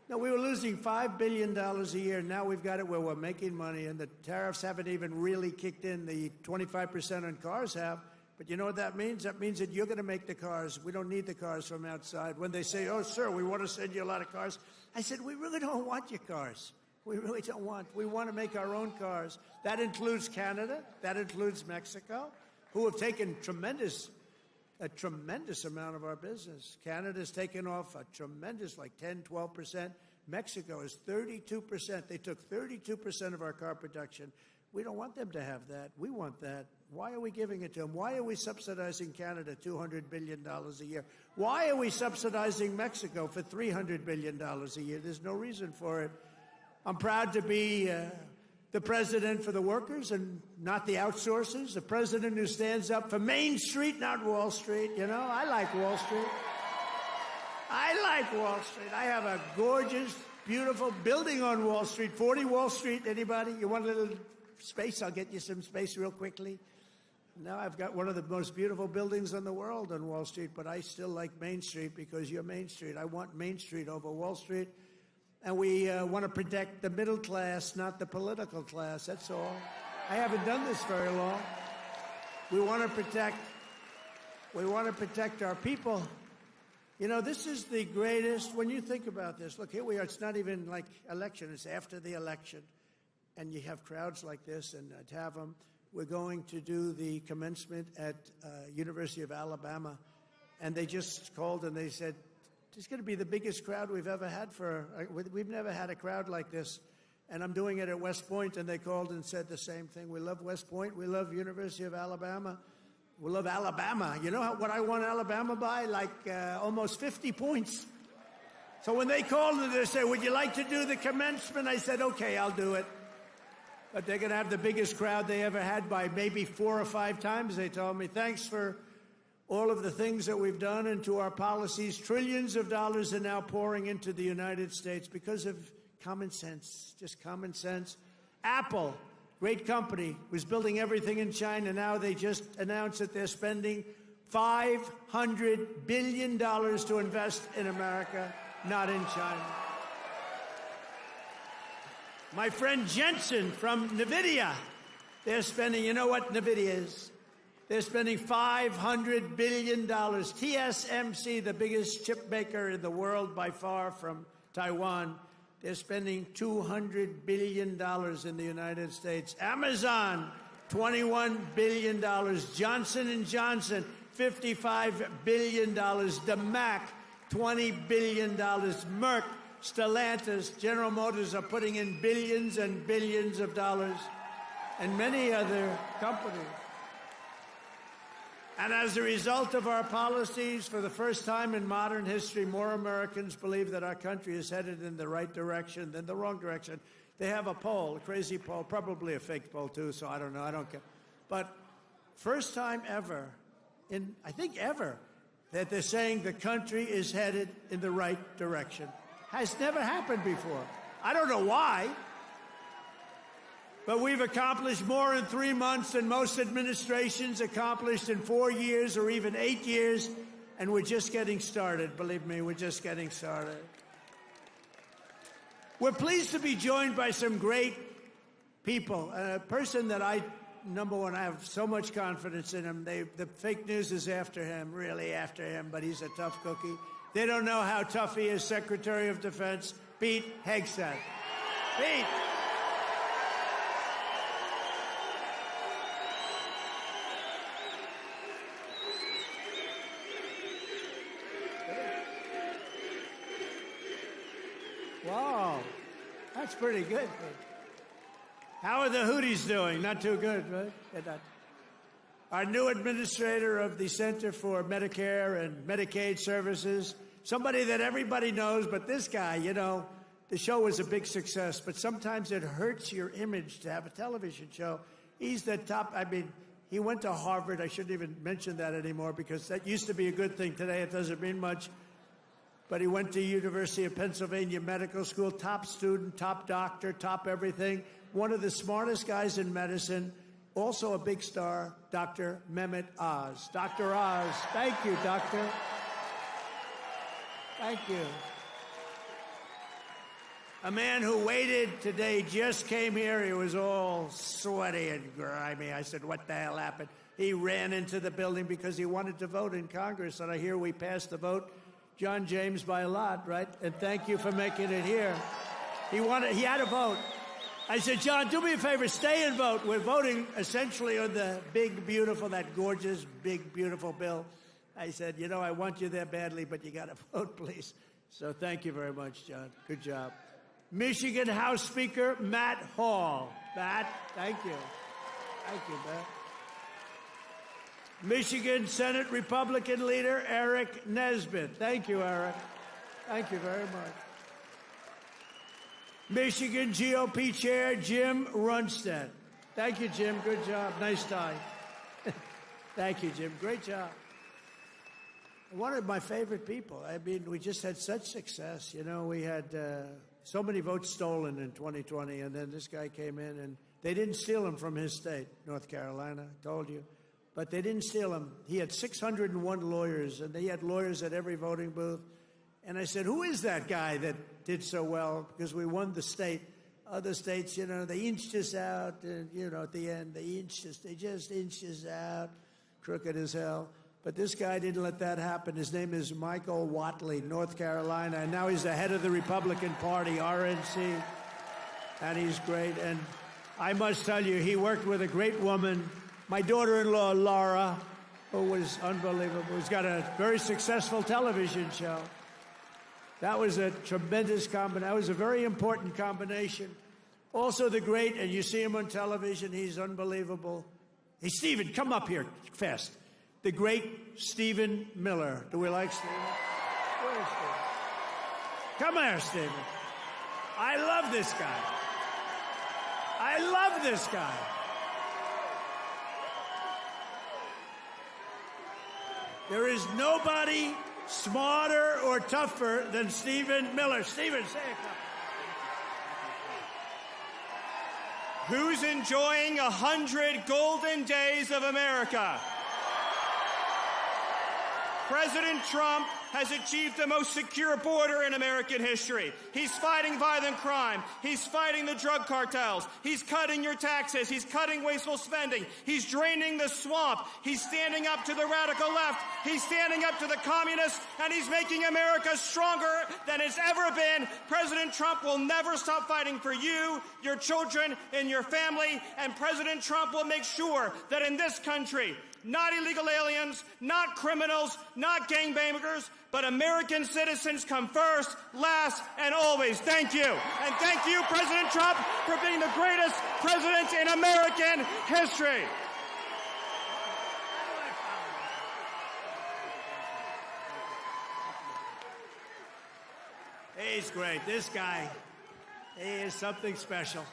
No, we were losing $5 billion a year. Now we've got it where we're making money, and the tariffs haven't even really kicked in. The 25% on cars have. But you know what that means? That means that you're going to make the cars. We don't need the cars from outside. When they say, oh, sir, we want to send you a lot of cars, I said, we really don't want your cars. We really don't want. We want to make our own cars. That includes Canada. That includes Mexico, who have taken tremendous a tremendous amount of our business. Canada's taken off a tremendous, like 10, 12%. Mexico is 32%. They took 32% of our car production. We don't want them to have that. We want that. Why are we giving it to them? Why are we subsidizing Canada $200 billion a year? Why are we subsidizing Mexico for $300 billion a year? There's no reason for it. I'm proud to be the president for the workers and not the outsourcers, the president who stands up for Main Street, not Wall Street. You know, I like Wall Street. I like Wall Street. I have a gorgeous, beautiful building on Wall Street, 40 Wall Street. Anybody? You want a little space? I'll get you some space real quickly. Now I've got one of the most beautiful buildings in the world on Wall Street, but I still like Main Street because you're Main Street. I want Main Street over Wall Street. And we want to protect the middle class, not the political class. That's all. I haven't done this very long. We want to protect our people. You know, this is the greatest, when you think about this, look, here we are, it's not even like election, it's after the election. And you have crowds like this, and to have them, we're going to do the commencement at University of Alabama. And they just called and they said, it's going to be the biggest crowd we've ever had we've never had a crowd like this. And I'm doing it at West Point, and they called and said the same thing. We love West Point. We love University of Alabama. We love Alabama. You know what I won Alabama by? Like almost 50 points. So when they called and they said, would you like to do the commencement? I said, okay, I'll do it. But they're going to have the biggest crowd they ever had by maybe 4 or 5 times, they told me. Thanks for all of the things that we've done and to our policies. Trillions of dollars are now pouring into the United States because of common sense, just common sense. Apple, great company, was building everything in China. Now they just announced that they're spending $500 billion to invest in America, not in China. My friend Jensen from NVIDIA, they're spending, you know what NVIDIA is? They're spending $500 billion. TSMC, the biggest chip maker in the world by far from Taiwan, they're spending $200 billion in the United States. Amazon, $21 billion. Johnson & Johnson, $55 billion. DeMac, $20 billion. Merck, Stellantis, General Motors are putting in billions and billions of dollars, and many other companies. And as a result of our policies, for the first time in modern history, more Americans believe that our country is headed in the right direction than the wrong direction. They have a poll, a crazy poll, probably a fake poll too, so I don't know, I don't care. But first time ever, I think ever, that they're saying the country is headed in the right direction. Has never happened before. I don't know why. But we've accomplished more in 3 months than most administrations accomplished in 4 years or even 8 years, and we're just getting started. Believe me, we're just getting started. We're pleased to be joined by some great people. A person that number one, I have so much confidence in him. The fake news is after him, really after him, but he's a tough cookie. They don't know how tough he is, Secretary of Defense, Pete Hegseth. Pete. Wow, that's pretty good. How are the Houthis doing? Not too good, right? Our new administrator of the Center for Medicare and Medicaid Services, somebody that everybody knows, but this guy, you know, the show was a big success, but sometimes it hurts your image to have a television show. He's the top, he went to Harvard. I shouldn't even mention that anymore because that used to be a good thing. Today it doesn't mean much. But he went to University of Pennsylvania Medical School, top student, top doctor, top everything. One of the smartest guys in medicine, also a big star, Dr. Mehmet Oz. Dr. Oz, thank you, doctor. Thank you. A man who waited today just came here. He was all sweaty and grimy. I said, what the hell happened? He ran into the building because he wanted to vote in Congress, and I hear we passed the vote. John James by a lot, right? And thank you for making it here. He had a vote. I said, John, do me a favor, stay and vote. We're voting essentially on the big, beautiful, that gorgeous, big, beautiful bill. I said, you know, I want you there badly, but you got to vote, please. So thank you very much, John. Good job. Michigan House Speaker Matt Hall. Matt, thank you. Thank you, Matt. Michigan Senate Republican Leader Eric Nesbitt. Thank you, Eric. Thank you very much. Michigan GOP Chair Jim Runstead. Thank you, Jim. Good job. Nice tie. Thank you, Jim. Great job. One of my favorite people. I mean, we just had such success. You know, we had so many votes stolen in 2020, and then this guy came in, and they didn't steal him from his state, North Carolina, I told you. But they didn't steal him. He had 601 lawyers, and he had lawyers at every voting booth. And I said, who is that guy that did so well? Because we won the state. Other states, you know, they inched us out, and, you know, at the end, they just inched us out, crooked as hell. But this guy didn't let that happen. His name is Michael Whatley, North Carolina, and now he's the head of the Republican Party, RNC, and he's great. And I must tell you, he worked with a great woman, my daughter-in-law, Laura, who was unbelievable, who's got a very successful television show. That was a tremendous combination. That was a very important combination. Also the great, and you see him on television, he's unbelievable. Hey, Stephen, come up here fast. The great Stephen Miller. Do we like Stephen? Where is Stephen? Come here, Stephen. I love this guy. I love this guy. There is nobody smarter or tougher than Stephen Miller. Stephen, say a couple. Who's enjoying 100 golden days of America? President Trump has achieved the most secure border in American history. He's fighting violent crime. He's fighting the drug cartels. He's cutting your taxes. He's cutting wasteful spending. He's draining the swamp. He's standing up to the radical left. He's standing up to the communists, and he's making America stronger than it's ever been. President Trump will never stop fighting for you, your children, and your family, and President Trump will make sure that in this country, not illegal aliens, not criminals, not gangbangers, but American citizens come first, last, and always. Thank you. And thank you, President Trump, for being the greatest president in American history. He's great. This guy, he is something special.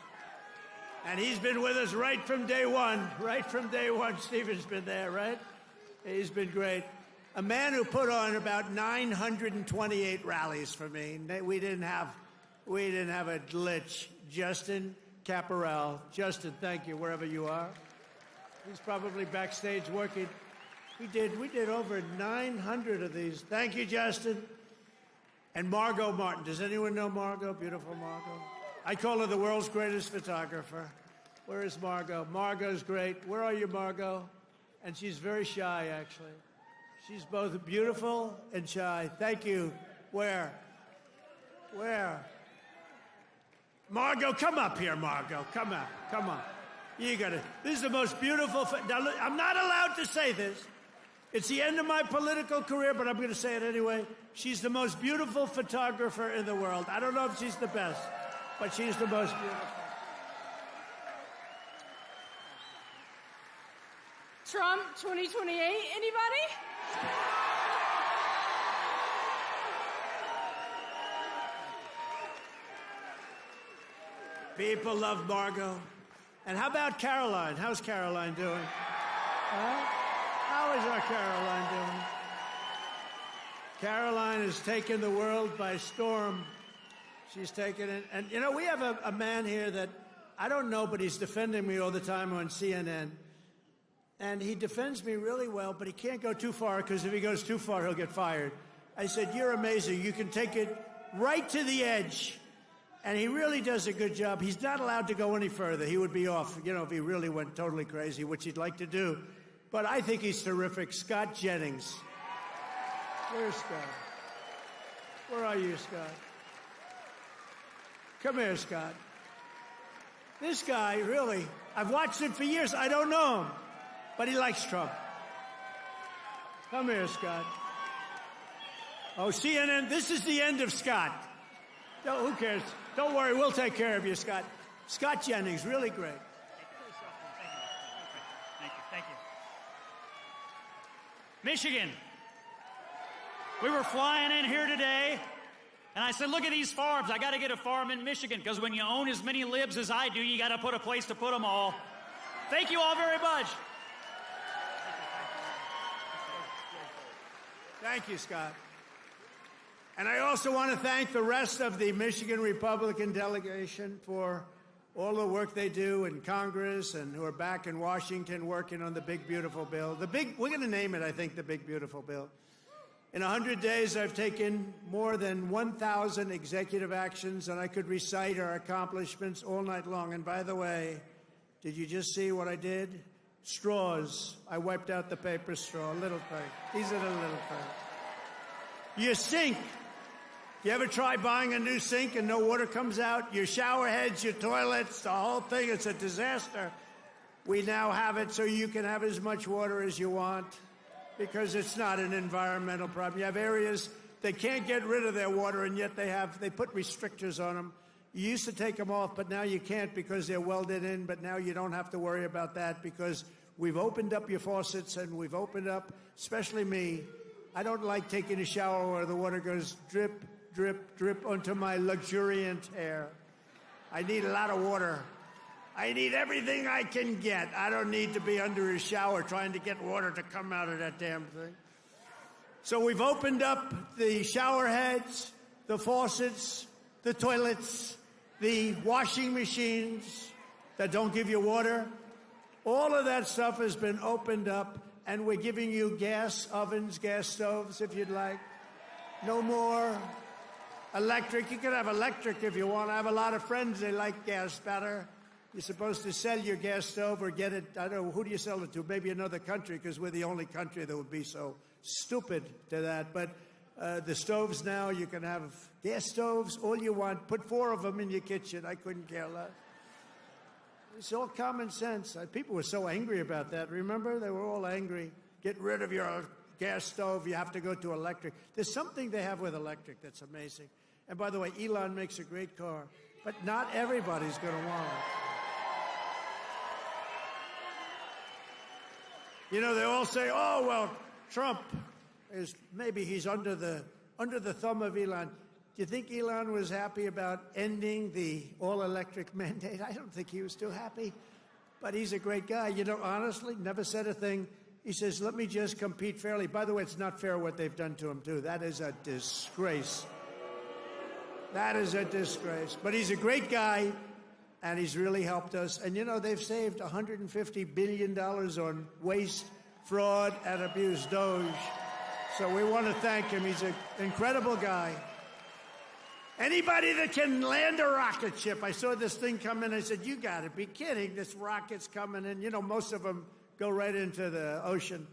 And he's been with us right from day one. Right from day one, Stephen's been there, right? He's been great. A man who put on about 928 rallies for me. We didn't have a glitch. Justin Caparel. Justin, thank you, wherever you are. He's probably backstage working. We did over 900 of these. Thank you, Justin. And Margot Martin. Does anyone know Margot? Beautiful Margot. I call her the world's greatest photographer. Where is Margot? Margot's great. Where are you, Margot? And she's very shy, actually. She's both beautiful and shy. Thank you. Where? Margot, come up here, Margot. Come on. Come on. You got it. This is the most beautiful. Now, look, I'm not allowed to say this. It's the end of my political career, but I'm going to say it anyway. She's the most beautiful photographer in the world. I don't know if she's the best, but she's the most beautiful. Trump 2028, anybody? People love Margot. And how about Caroline? How's Caroline doing? How is our Caroline doing? Caroline has taken the world by storm. She's taken it. And, you know, we have a man here that I don't know, but he's defending me all the time on CNN. And he defends me really well, but he can't go too far, because if he goes too far, he'll get fired. I said, you're amazing. You can take it right to the edge. And he really does a good job. He's not allowed to go any further. He would be off, you know, if he really went totally crazy, which he'd like to do. But I think he's terrific. Scott Jennings. Where's Scott? Where are you, Scott? Come here, Scott. This guy, really, I've watched him for years. I don't know him, but he likes Trump. Come here, Scott. Oh, CNN, this is the end of Scott. No, who cares? Don't worry, we'll take care of you, Scott. Scott Jennings, really great. Thank you. Michigan. We were flying in here today, and I said, look at these farms. I got to get a farm in Michigan, because when you own as many libs as I do, you got to put a place to put them all. Thank you all very much. Thank you, Scott. And I also want to thank the rest of the Michigan Republican delegation for all the work they do in Congress and who are back in Washington working on the big, beautiful bill. We're going to name it, I think, the big, beautiful bill. In 100 days, I've taken more than 1,000 executive actions, and I could recite our accomplishments all night long. And by the way, did you just see what I did? Straws. I wiped out the paper straw, a little thing. These are the little things. Your sink. You ever try buying a new sink and no water comes out? Your shower heads, your toilets, the whole thing, it's a disaster. We now have it so you can have as much water as you want, because it's not an environmental problem. You have areas that can't get rid of their water, and yet they put restrictors on them. You used to take them off, but now you can't because they're welded in, but now you don't have to worry about that because we've opened up your faucets, and we've opened up, especially me. I don't like taking a shower where the water goes drip, drip, drip onto my luxuriant hair. I need a lot of water. I need everything I can get. I don't need to be under a shower trying to get water to come out of that damn thing. So we've opened up the shower heads, the faucets, the toilets, the washing machines that don't give you water. All of that stuff has been opened up, and we're giving you gas ovens, gas stoves, if you'd like. No more electric. You can have electric if you want. I have a lot of friends, they like gas better. You're supposed to sell your gas stove or get it, I don't know, who do you sell it to? Maybe another country, because we're the only country that would be so stupid to that. But the stoves now, you can have gas stoves, all you want. Put 4 of them in your kitchen. I couldn't care less. It's all common sense. People were so angry about that. Remember? They were all angry. Get rid of your gas stove. You have to go to electric. There's something they have with electric that's amazing. And by the way, Elon makes a great car, but not everybody's going to want it. You know, they all say, oh, well, Trump he's under the thumb of Elon. Do you think Elon was happy about ending the all-electric mandate? I don't think he was too happy, but he's a great guy. You know, honestly, never said a thing. He says, let me just compete fairly. By the way, it's not fair what they've done to him, too. That is a disgrace. That is a disgrace. But he's a great guy, and he's really helped us. And, you know, they've saved $150 billion on waste, fraud, and abuse, Doge. So we want to thank him. He's an incredible guy. Anybody that can land a rocket ship. I saw this thing come in. I said, you got to be kidding. This rocket's coming in. You know, most of them go right into the ocean.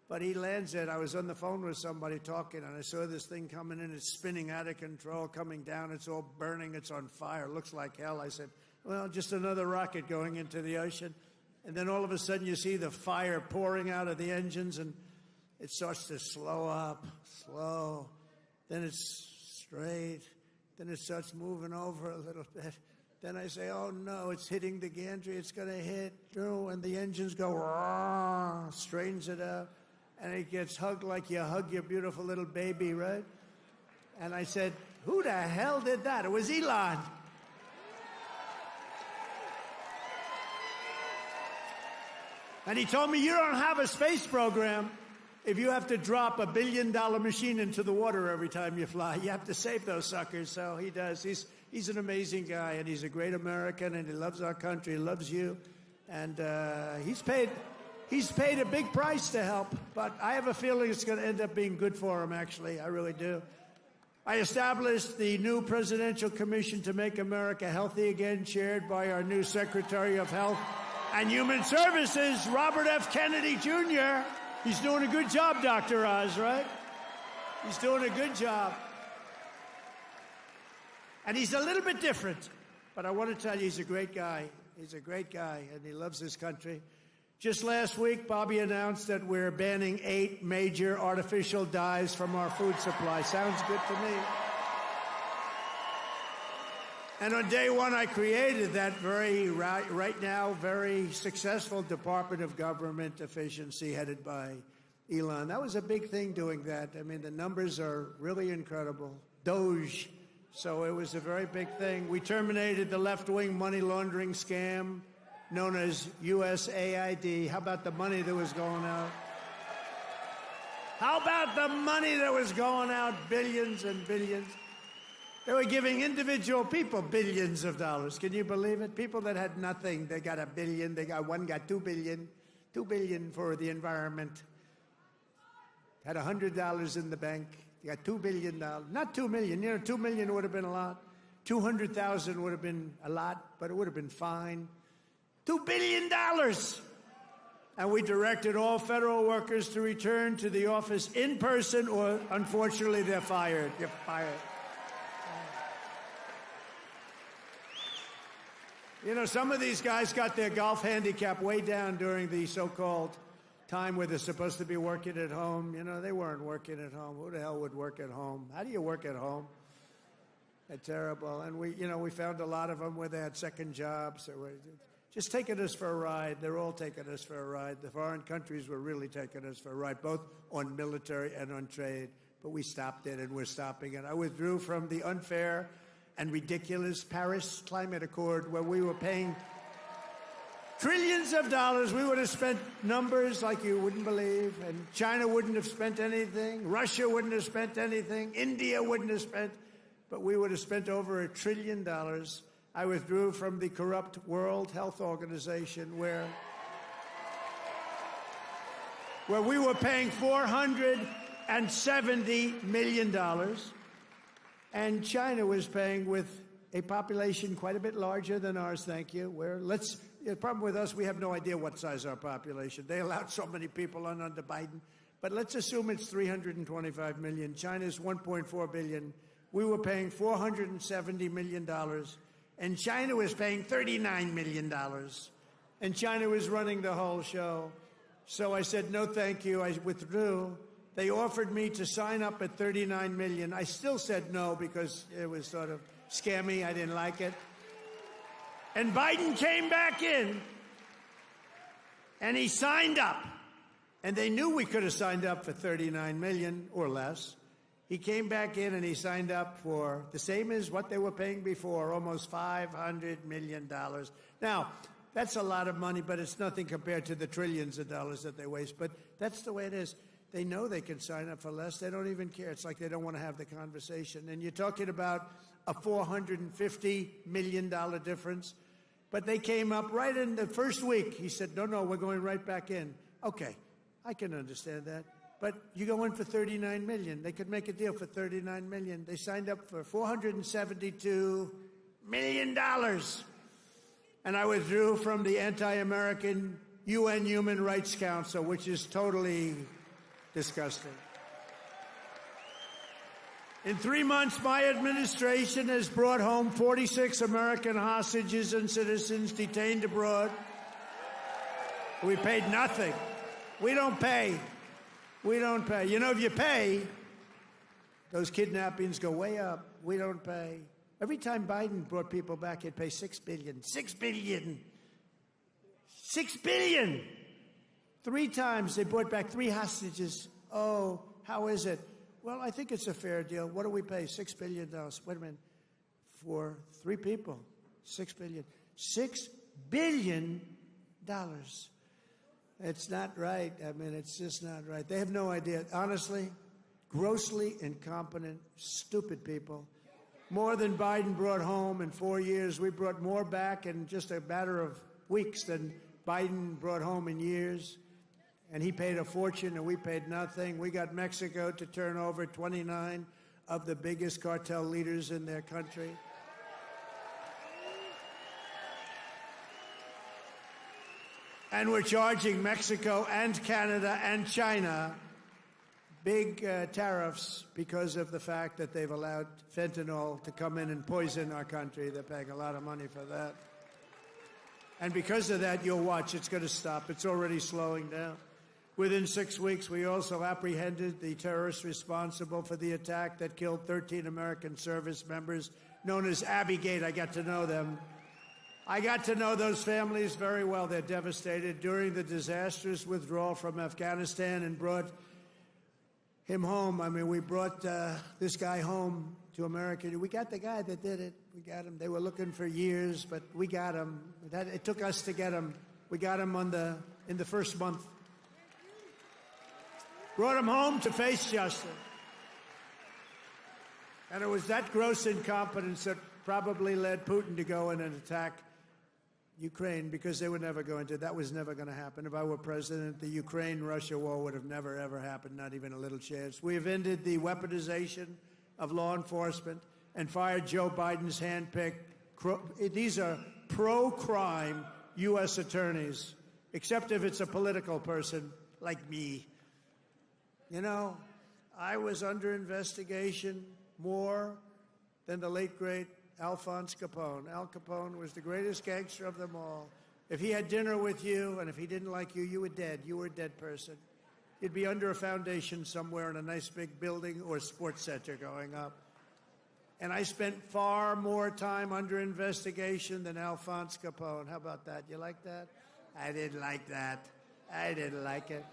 But he lands it. I was on the phone with somebody talking, and I saw this thing coming in. It's spinning out of control, coming down. It's all burning. It's on fire. It looks like hell. I said, well, just another rocket going into the ocean. And then all of a sudden you see the fire pouring out of the engines, and it starts to slow up, slow. Then it's straight. Then it starts moving over a little bit. Then I say, oh, no, it's hitting the gantry. It's going to hit. And the engines go, rah, straightens it out. And it gets hugged like you hug your beautiful little baby, right? And I said, who the hell did that? It was Elon. And he told me, you don't have a space program if you have to drop $1 billion machine into the water every time you fly. You have to save those suckers. So he does. He's an amazing guy, and he's a great American, and he loves our country. He loves you. And he's paid a big price to help, but I have a feeling it's going to end up being good for him, actually. I really do. I established the new Presidential Commission to Make America Healthy Again, chaired by our new Secretary of Health and Human Services, Robert F. Kennedy, Jr. He's doing a good job, Dr. Oz, right? He's doing a good job. And he's a little bit different, but I want to tell you, he's a great guy. He's a great guy, and he loves his country. Just last week, Bobby announced that we're banning 8 major artificial dyes from our food supply. Sounds good to me. And on day one, I created that right now, very successful Department of Government Efficiency headed by Elon. That was a big thing doing that. I mean, the numbers are really incredible. Doge. So it was a very big thing. We terminated the left-wing money laundering scam known as USAID. How about the money that was going out? How about the money that was going out? Billions and billions. They were giving individual people billions of dollars. Can you believe it? People that had nothing, they got $1 billion. One got $2 billion. $2 billion for the environment. Had $100 in the bank. You got $2 billion. Not $2 million. You know, $2 million would have been a lot. 200,000 would have been a lot, but it would have been fine. $2 billion. And we directed all federal workers to return to the office in person, or unfortunately, they're fired. You're fired. You know, some of these guys got their golf handicap way down during the so-called time where they're supposed to be working at home. You know, they weren't working at home. Who the hell would work at home? How do you work at home? They're terrible. And we found a lot of them where they had second jobs. They were just taking us for a ride. They're all taking us for a ride. The foreign countries were really taking us for a ride, both on military and on trade. But we stopped it, and we're stopping it. I withdrew from the unfair and ridiculous Paris Climate Accord, where we were paying trillions of dollars. We would have spent numbers like you wouldn't believe, and China wouldn't have spent anything, Russia wouldn't have spent anything, India wouldn't have spent, but we would have spent over $1 trillion. I withdrew from the corrupt World Health Organization, where we were paying $470 million. And China was paying, with a population quite a bit larger than ours, thank you. The problem with us, we have no idea what size our population. They allowed so many people on under Biden. But let's assume it's 325 million. China's 1.4 billion. We were paying $470 million. And China was paying $39 million. And China was running the whole show. So I said, no, thank you. I withdrew. They offered me to sign up at $39 million. I still said no because it was sort of scammy. I didn't like it. And Biden came back in, and he signed up. And they knew we could have signed up for $39 million or less. He came back in, and he signed up for the same as what they were paying before, almost $500 million. Now, that's a lot of money, but it's nothing compared to the trillions of dollars that they waste. But that's the way it is. They know they can sign up for less. They don't even care. It's like they don't want to have the conversation. And you're talking about a $450 million difference. But they came up right in the first week. He said, no, we're going right back in. Okay, I can understand that. But you go in for $39 million. They could make a deal for $39 million. They signed up for $472 million. And I withdrew from the anti-American UN Human Rights Council, which is totally disgusting. In 3 months, my administration has brought home 46 American hostages and citizens detained abroad. We paid nothing. We don't pay. We don't pay. You know, if you pay, those kidnappings go way up. We don't pay. Every time Biden brought people back, he'd pay $6 billion. $6 billion. $6 billion. 3 times they brought back 3 hostages. Oh, how is it? Well, I think it's a fair deal. What do we pay? $6 billion. Wait a minute. For 3 people, $6 billion. $6 billion. It's not right. I mean, it's just not right. They have no idea. Honestly, grossly incompetent, stupid people. More than Biden brought home in 4 years. We brought more back in just a matter of weeks than Biden brought home in years. And he paid a fortune, and we paid nothing. We got Mexico to turn over 29 of the biggest cartel leaders in their country. And we're charging Mexico and Canada and China big tariffs because of the fact that they've allowed fentanyl to come in and poison our country. They're paying a lot of money for that. And because of that, you'll watch, it's going to stop. It's already slowing down. Within 6 weeks, we also apprehended the terrorists responsible for the attack that killed 13 American service members, known as Abbey-gate. I got to know them. I got to know those families very well. They're devastated during the disastrous withdrawal from Afghanistan and brought him home. I mean, we brought this guy home to America. We got the guy that did it. We got him. They were looking for years, but we got him. It took us to get him. We got him in the first month. Brought him home to face justice. And it was that gross incompetence that probably led Putin to go in and attack Ukraine, because they were never going to. That was never going to happen. If I were president, the Ukraine-Russia war would have never, ever happened, not even a little chance. We have ended the weaponization of law enforcement and fired Joe Biden's handpicked. These are pro-crime U.S. attorneys, except if it's a political person like me. You know, I was under investigation more than the late, great Alphonse Capone. Al Capone was the greatest gangster of them all. If he had dinner with you, and if he didn't like you, you were dead. You were a dead person. You'd be under a foundation somewhere in a nice big building or sports center going up. And I spent far more time under investigation than Alphonse Capone. How about that? You like that? I didn't like that. I didn't like it.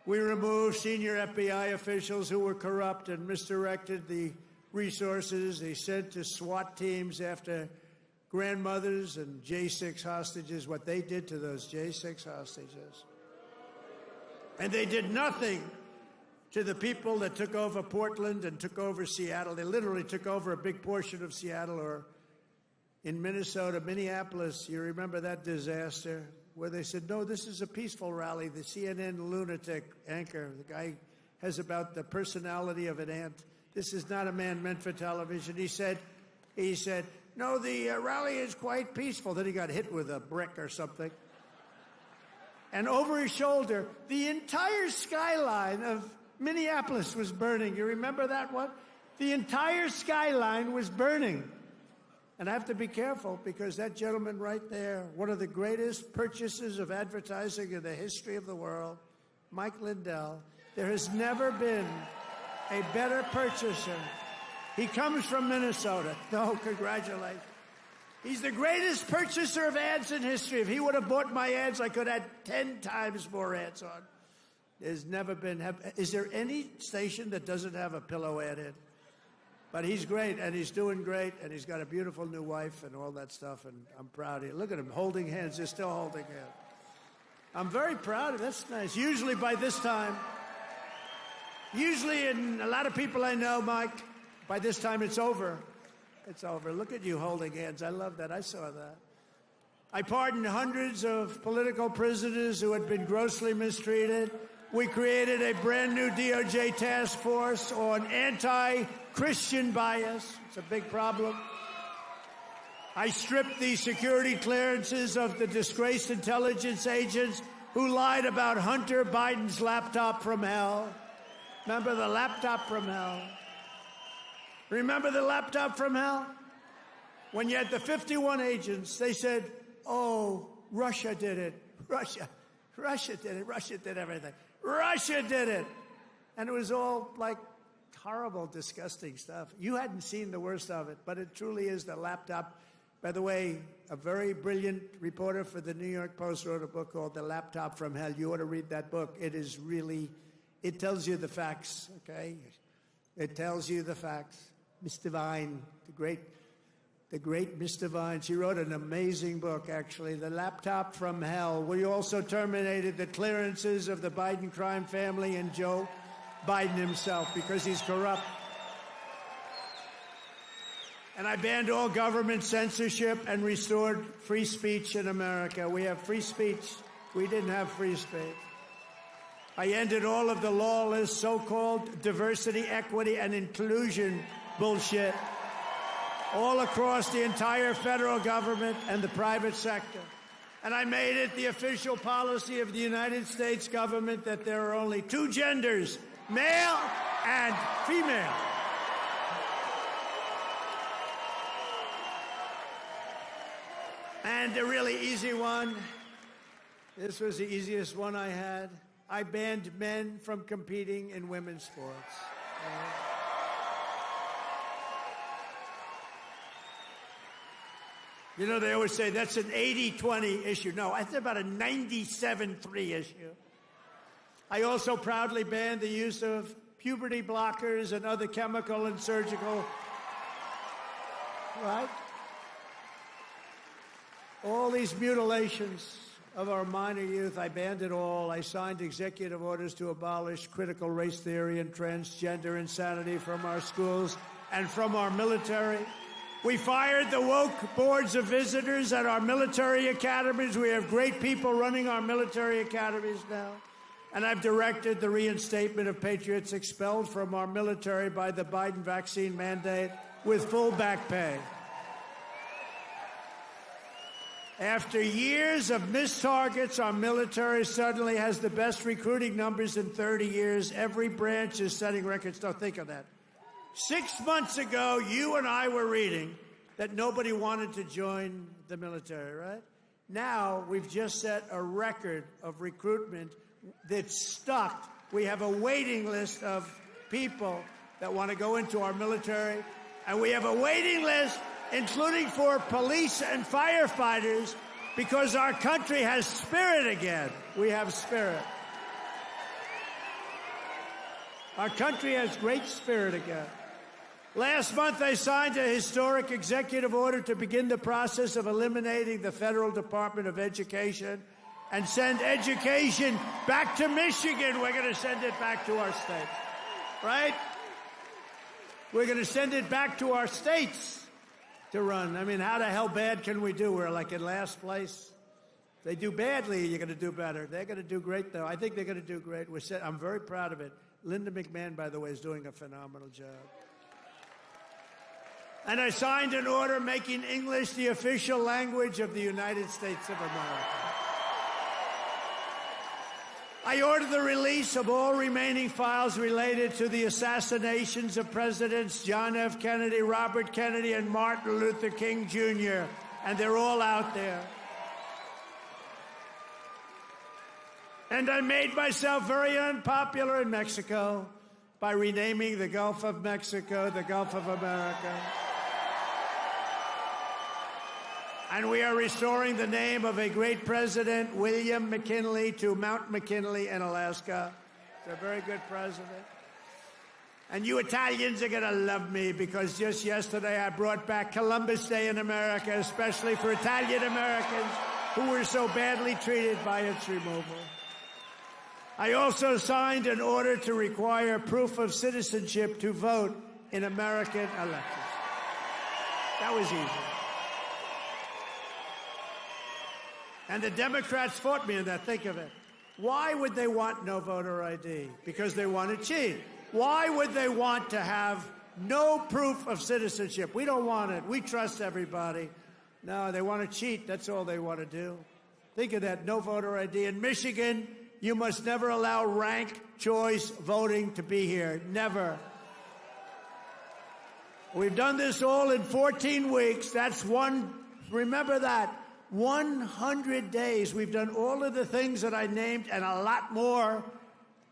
We removed senior FBI officials who were corrupt and misdirected the resources they sent to SWAT teams after grandmothers and J6 hostages, what they did to those J6 hostages. And they did nothing to the people that took over Portland and took over Seattle. They literally took over a big portion of Seattle, or in Minnesota, Minneapolis. You remember that disaster where they said, no, this is a peaceful rally. The CNN lunatic anchor, the guy has about the personality of an ant. This is not a man meant for television. He said, no, the rally is quite peaceful. Then he got hit with a brick or something. And over his shoulder, the entire skyline of Minneapolis was burning. You remember that one? The entire skyline was burning. And I have to be careful, because that gentleman right there, one of the greatest purchasers of advertising in the history of the world, Mike Lindell, there has never been a better purchaser. He comes from Minnesota. No, congratulations. He's the greatest purchaser of ads in history. If he would have bought my ads, I could have had 10 times more ads on. There's never been. Is there any station that doesn't have a pillow ad in? But he's great, and he's doing great, and he's got a beautiful new wife and all that stuff, and I'm proud of you. Look at him holding hands. They're still holding hands. I'm very proud of it. That's nice. Usually by this time, and a lot of people I know, Mike, by this time it's over. It's over. Look at you holding hands. I love that. I saw that. I pardoned hundreds of political prisoners who had been grossly mistreated. We created a brand new DOJ task force on anti-Christian bias. It's a big problem. I stripped the security clearances of the disgraced intelligence agents who lied about Hunter Biden's laptop from hell. Remember the laptop from hell? Remember the laptop from hell? When you had the 51 agents, they said, oh, Russia did it. Russia did it. Russia did everything. Russia did it. And it was all like horrible, disgusting stuff. You hadn't seen the worst of it, but it truly is the laptop. By the way, a very brilliant reporter for the New York Post wrote a book called The Laptop from Hell. You ought to read that book. It is really, it tells you the facts, okay? It tells you the facts. Miss Devine, the great Miss Devine, she wrote an amazing book, actually, The Laptop from Hell. We also terminated the clearances of the Biden crime family and Joe Biden himself because he's corrupt. And I banned all government censorship and restored free speech in America. We have free speech. We didn't have free speech. I ended all of the lawless so-called diversity, equity, and inclusion bullshit all across the entire federal government and the private sector. And I made it the official policy of the United States government that there are only two genders, male and female. And a really easy one. This was the easiest one I had. I banned men from competing in women's sports. You know, they always say that's an 80-20 issue. No, that's about a 97-3 issue. I also proudly banned the use of puberty blockers and other chemical and surgical, right? All these mutilations of our minor youth, I banned it all. I signed executive orders to abolish critical race theory and transgender insanity from our schools and from our military. We fired the woke boards of visitors at our military academies. We have great people running our military academies now. And I've directed the reinstatement of patriots expelled from our military by the Biden vaccine mandate with full back pay. After years of missed targets, our military suddenly has the best recruiting numbers in 30 years. Every branch is setting records. Don't think of that. 6 months ago, you and I were reading that nobody wanted to join the military, right? Now, we've just set a record of recruitment that's stuck. We have a waiting list of people that want to go into our military, and we have a waiting list including for police and firefighters, because our country has spirit again. We have spirit. Our country has great spirit again. Last month, I signed a historic executive order to begin the process of eliminating the Federal Department of Education and send education back to Michigan. We're going to send it back to our states, right? We're going to send it back to our states to run. I mean, how the hell bad can we do? We're like in last place. If they do badly, you're going to do better. They're going to do great, though. I think they're going to do great. I'm very proud of it. Linda McMahon, by the way, is doing a phenomenal job. And I signed an order making English the official language of the United States of America. I ordered the release of all remaining files related to the assassinations of Presidents John F. Kennedy, Robert Kennedy, and Martin Luther King, Jr., and they're all out there. And I made myself very unpopular in Mexico by renaming the Gulf of Mexico the Gulf of America. And we are restoring the name of a great president, William McKinley, to Mount McKinley in Alaska. He's a very good president. And you Italians are going to love me, because just yesterday I brought back Columbus Day in America, especially for Italian Americans who were so badly treated by its removal. I also signed an order to require proof of citizenship to vote in American elections. That was easy. And the Democrats fought me in that. Think of it. Why would they want no voter ID? Because they want to cheat. Why would they want to have no proof of citizenship? We don't want it. We trust everybody. No, they want to cheat. That's all they want to do. Think of that. No voter ID. In Michigan, you must never allow ranked choice voting to be here. Never. We've done this all in 14 weeks. That's one. Remember that. 100 days. We've done all of the things that I named and a lot more,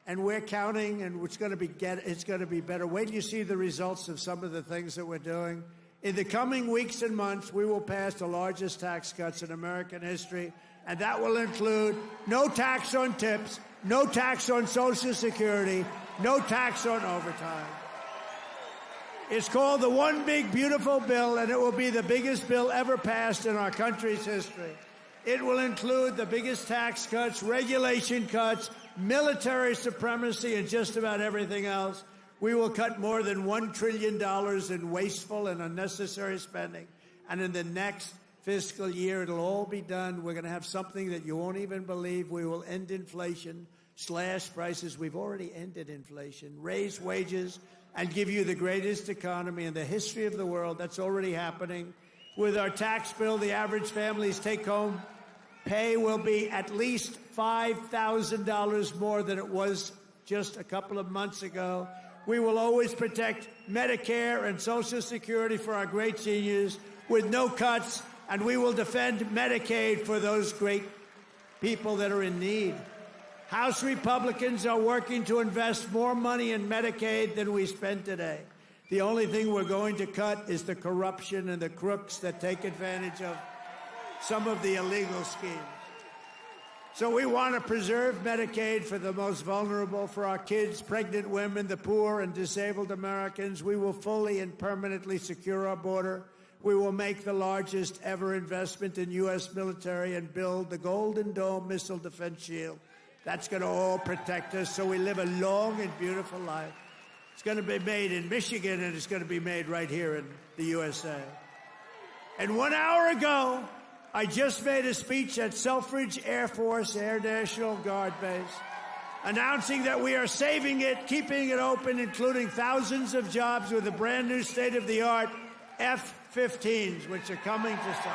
and we're counting, and it's going to be better. Wait till you see the results of some of the things that we're doing. In the coming weeks and months, we will pass the largest tax cuts in American history, and that will include no tax on tips, no tax on Social Security, no tax on overtime. It's called the One Big Beautiful Bill, and it will be the biggest bill ever passed in our country's history. It will include the biggest tax cuts, regulation cuts, military supremacy, and just about everything else. We will cut more than $1 trillion in wasteful and unnecessary spending. And in the next fiscal year, it'll all be done. We're going to have something that you won't even believe. We will end inflation, slash prices. We've already ended inflation, raise wages, and give you the greatest economy in the history of the world. That's already happening. With our tax bill, the average family's take-home pay will be at least $5,000 more than it was just a couple of months ago. We will always protect Medicare and Social Security for our great seniors with no cuts, and we will defend Medicaid for those great people that are in need. House Republicans are working to invest more money in Medicaid than we spend today. The only thing we're going to cut is the corruption and the crooks that take advantage of some of the illegal schemes. So we want to preserve Medicaid for the most vulnerable, for our kids, pregnant women, the poor, and disabled Americans. We will fully and permanently secure our border. We will make the largest ever investment in U.S. military and build the Golden Dome missile defense shield. That's going to all protect us so we live a long and beautiful life. It's going to be made in Michigan, and it's going to be made right here in the USA. And 1 hour ago, I just made a speech at Selfridge Air Force Air National Guard Base, announcing that we are saving it, keeping it open, including thousands of jobs with the brand new state-of-the-art F-15s, which are coming to Selfridge.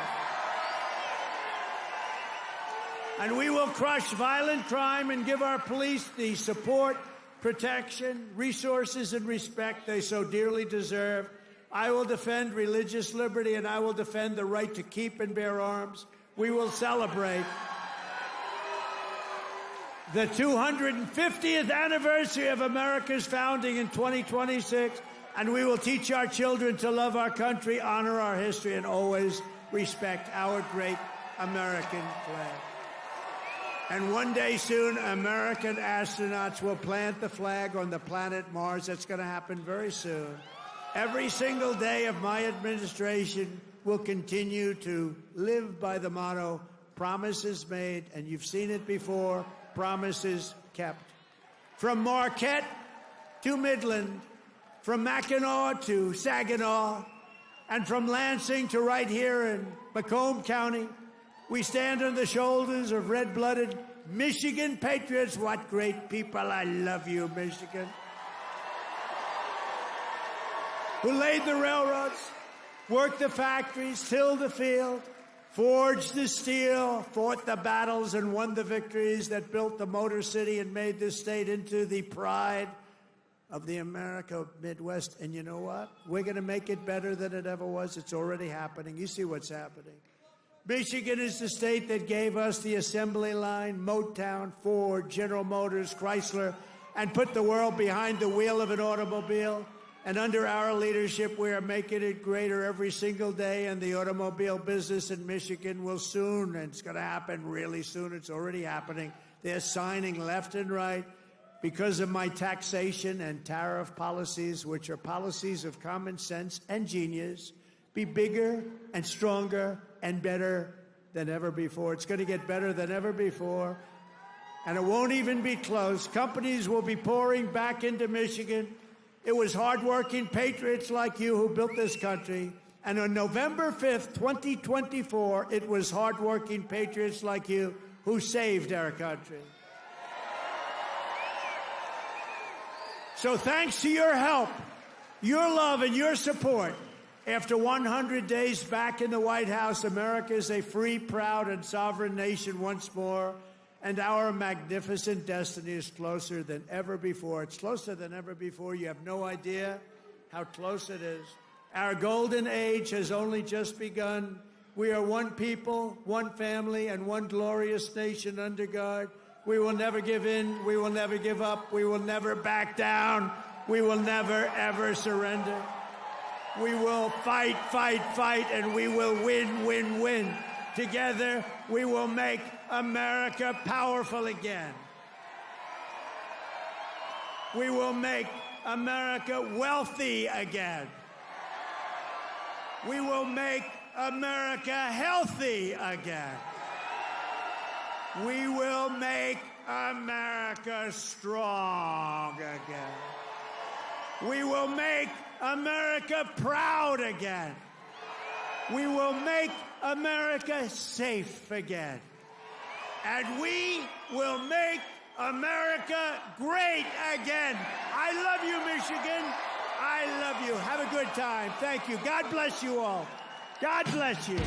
And we will crush violent crime and give our police the support, protection, resources, and respect they so dearly deserve. I will defend religious liberty, and I will defend the right to keep and bear arms. We will celebrate the 250th anniversary of America's founding in 2026, and we will teach our children to love our country, honor our history, and always respect our great American flag. And one day soon, American astronauts will plant the flag on the planet Mars. That's going to happen very soon. Every single day of my administration will continue to live by the motto, promises made, and you've seen it before, promises kept. From Marquette to Midland, from Mackinac to Saginaw, and from Lansing to right here in Macomb County, we stand on the shoulders of red-blooded Michigan patriots. What great people. I love you, Michigan. Who laid the railroads, worked the factories, tilled the field, forged the steel, fought the battles, and won the victories that built the Motor City and made this state into the pride of the America Midwest. And you know what? We're going to make it better than it ever was. It's already happening. You see what's happening. Michigan is the state that gave us the assembly line, Motown, Ford, General Motors, Chrysler, and put the world behind the wheel of an automobile. And under our leadership, we are making it greater every single day, and the automobile business in Michigan will soon, and it's going to happen really soon. It's already happening. They're signing left and right because of my taxation and tariff policies, which are policies of common sense and genius, be bigger and stronger and better than ever before. It's going to get better than ever before, and it won't even be close. Companies will be pouring back into Michigan. It was hardworking patriots like you who built this country. And on November 5th, 2024, it was hardworking patriots like you who saved our country. So thanks to your help, your love, and your support, after 100 days back in the White House, America is a free, proud, and sovereign nation once more. And our magnificent destiny is closer than ever before. It's closer than ever before. You have no idea how close it is. Our golden age has only just begun. We are one people, one family, and one glorious nation under God. We will never give in. We will never give up. We will never back down. We will never, ever surrender. We will fight, fight, fight, and we will win, win, win. Together, we will make America powerful again. We will make America wealthy again. We will make America healthy again. We will make America strong again. We will make America proud again. We will make America safe again. And we will make America great again. I love you, Michigan. I love you. Have a good time. Thank you. God bless you all. God bless you.